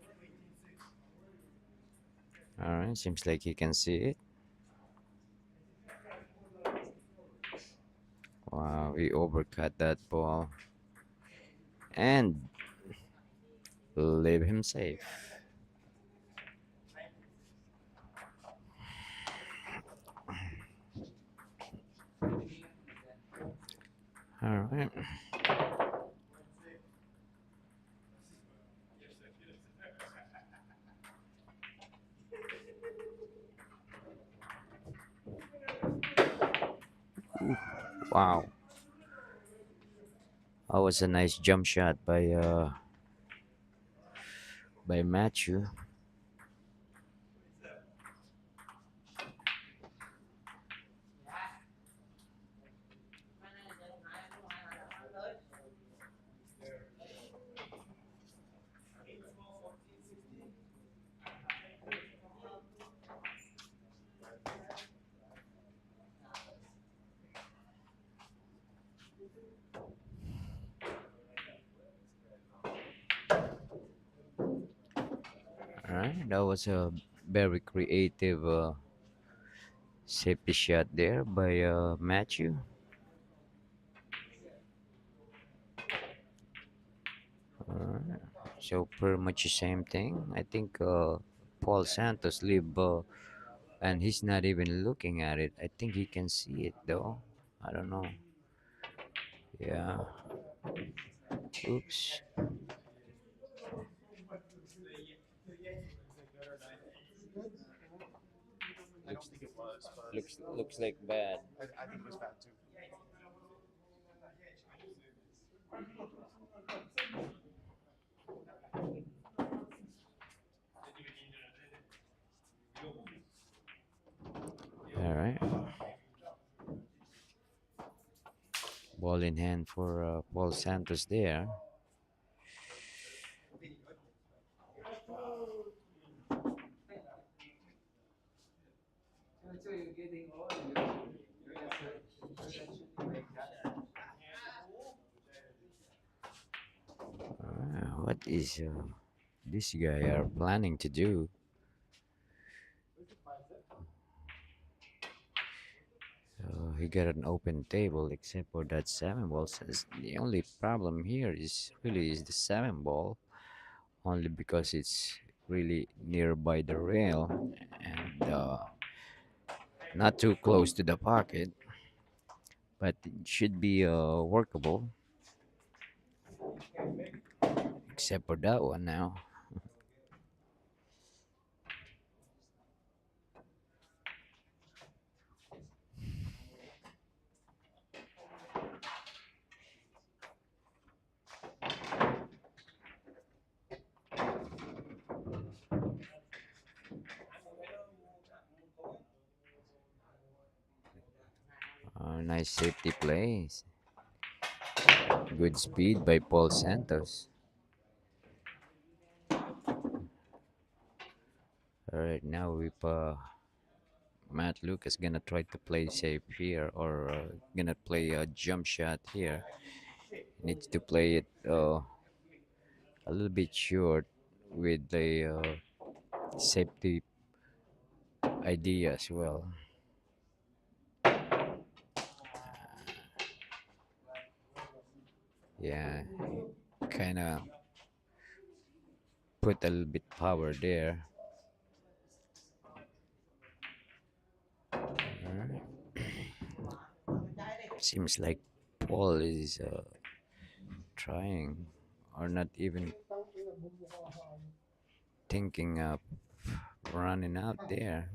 All right, seems like he can see it. Wow, he overcut that ball and leave him safe. All right. Wow, that was a nice jump shot by Matthew. All right, that was a very creative safety shot there by Matthew. Alright. So pretty much the same thing. I think Paul Santos leave, and he's not even looking at it. I think he can see it though. I don't know. Yeah. Oops. I don't think it was, but Looks like bad. I think it was bad too. All right. Ball in hand for Paul Santos there. What is this guy are planning to do? He got an open table except for that seven ball. Says the only problem here is really is the seven ball, only because it's really nearby the rail and not too close to the pocket, but it should be workable except for that one now. Nice safety plays. Good speed by Paul Santos. All right, now with Matt Lucas gonna try to play safe here, or gonna play a jump shot here. Needs to play it a little bit short with the safety idea as well. Yeah, kind of put a little bit power there. Seems like Paul is trying or not even thinking of running out there.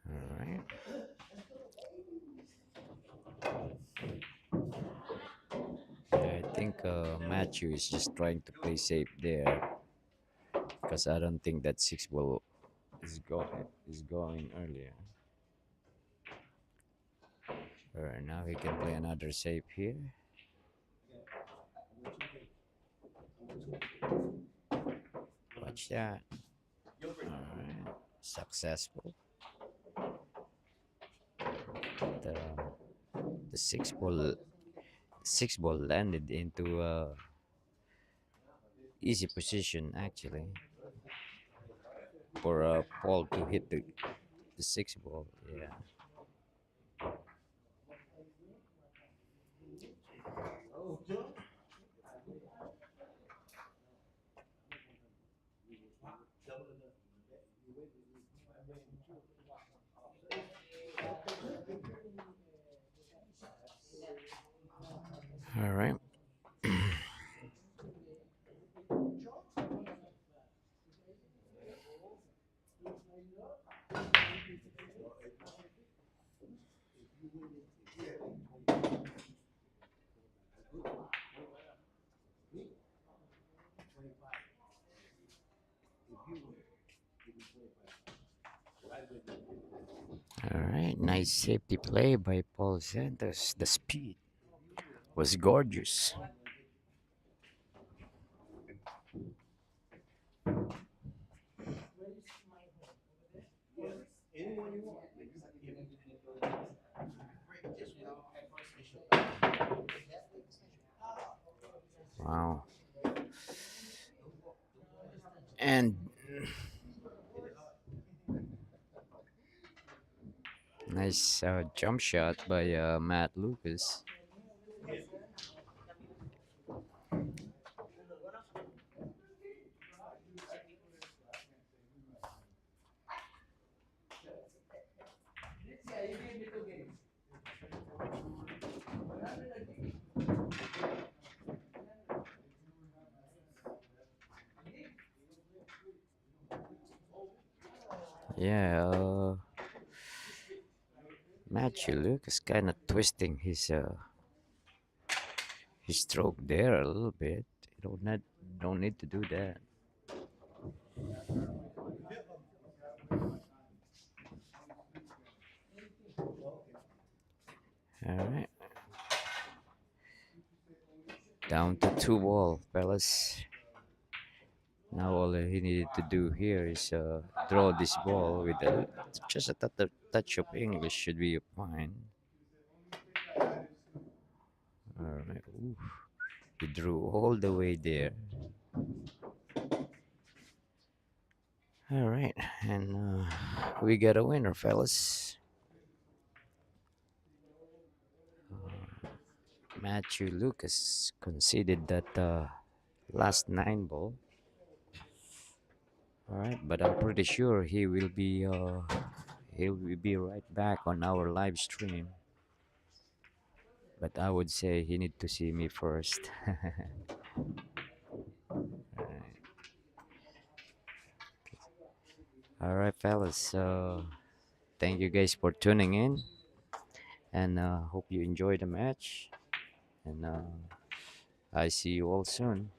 All right. Yeah, I think Matthew is just trying to play safe there because I don't think that six ball is going earlier. All right, now he can play another safe here. Watch that. All right, successful. The the six ball landed into easy position actually for Paul to hit the six ball. Yeah. All right. All right. Nice safety play by Paul Santos. The speed was gorgeous. Wow. And nice jump shot by Matt Lucas. Yeah, Matthew Lucas kind of twisting his stroke there a little bit. You don't need to do that. All right, down to two ball, fellas. Now all he needed to do here is draw this ball with just a touch of English should be fine. All right, ooh, he drew all the way there. All right, and we got a winner, fellas. Matthew Lucas conceded that last nine ball. All right, but I'm pretty sure he will be right back on our live stream. But I would say he need to see me first. All right, fellas. So thank you guys for tuning in, and hope you enjoy the match. And I see you all soon.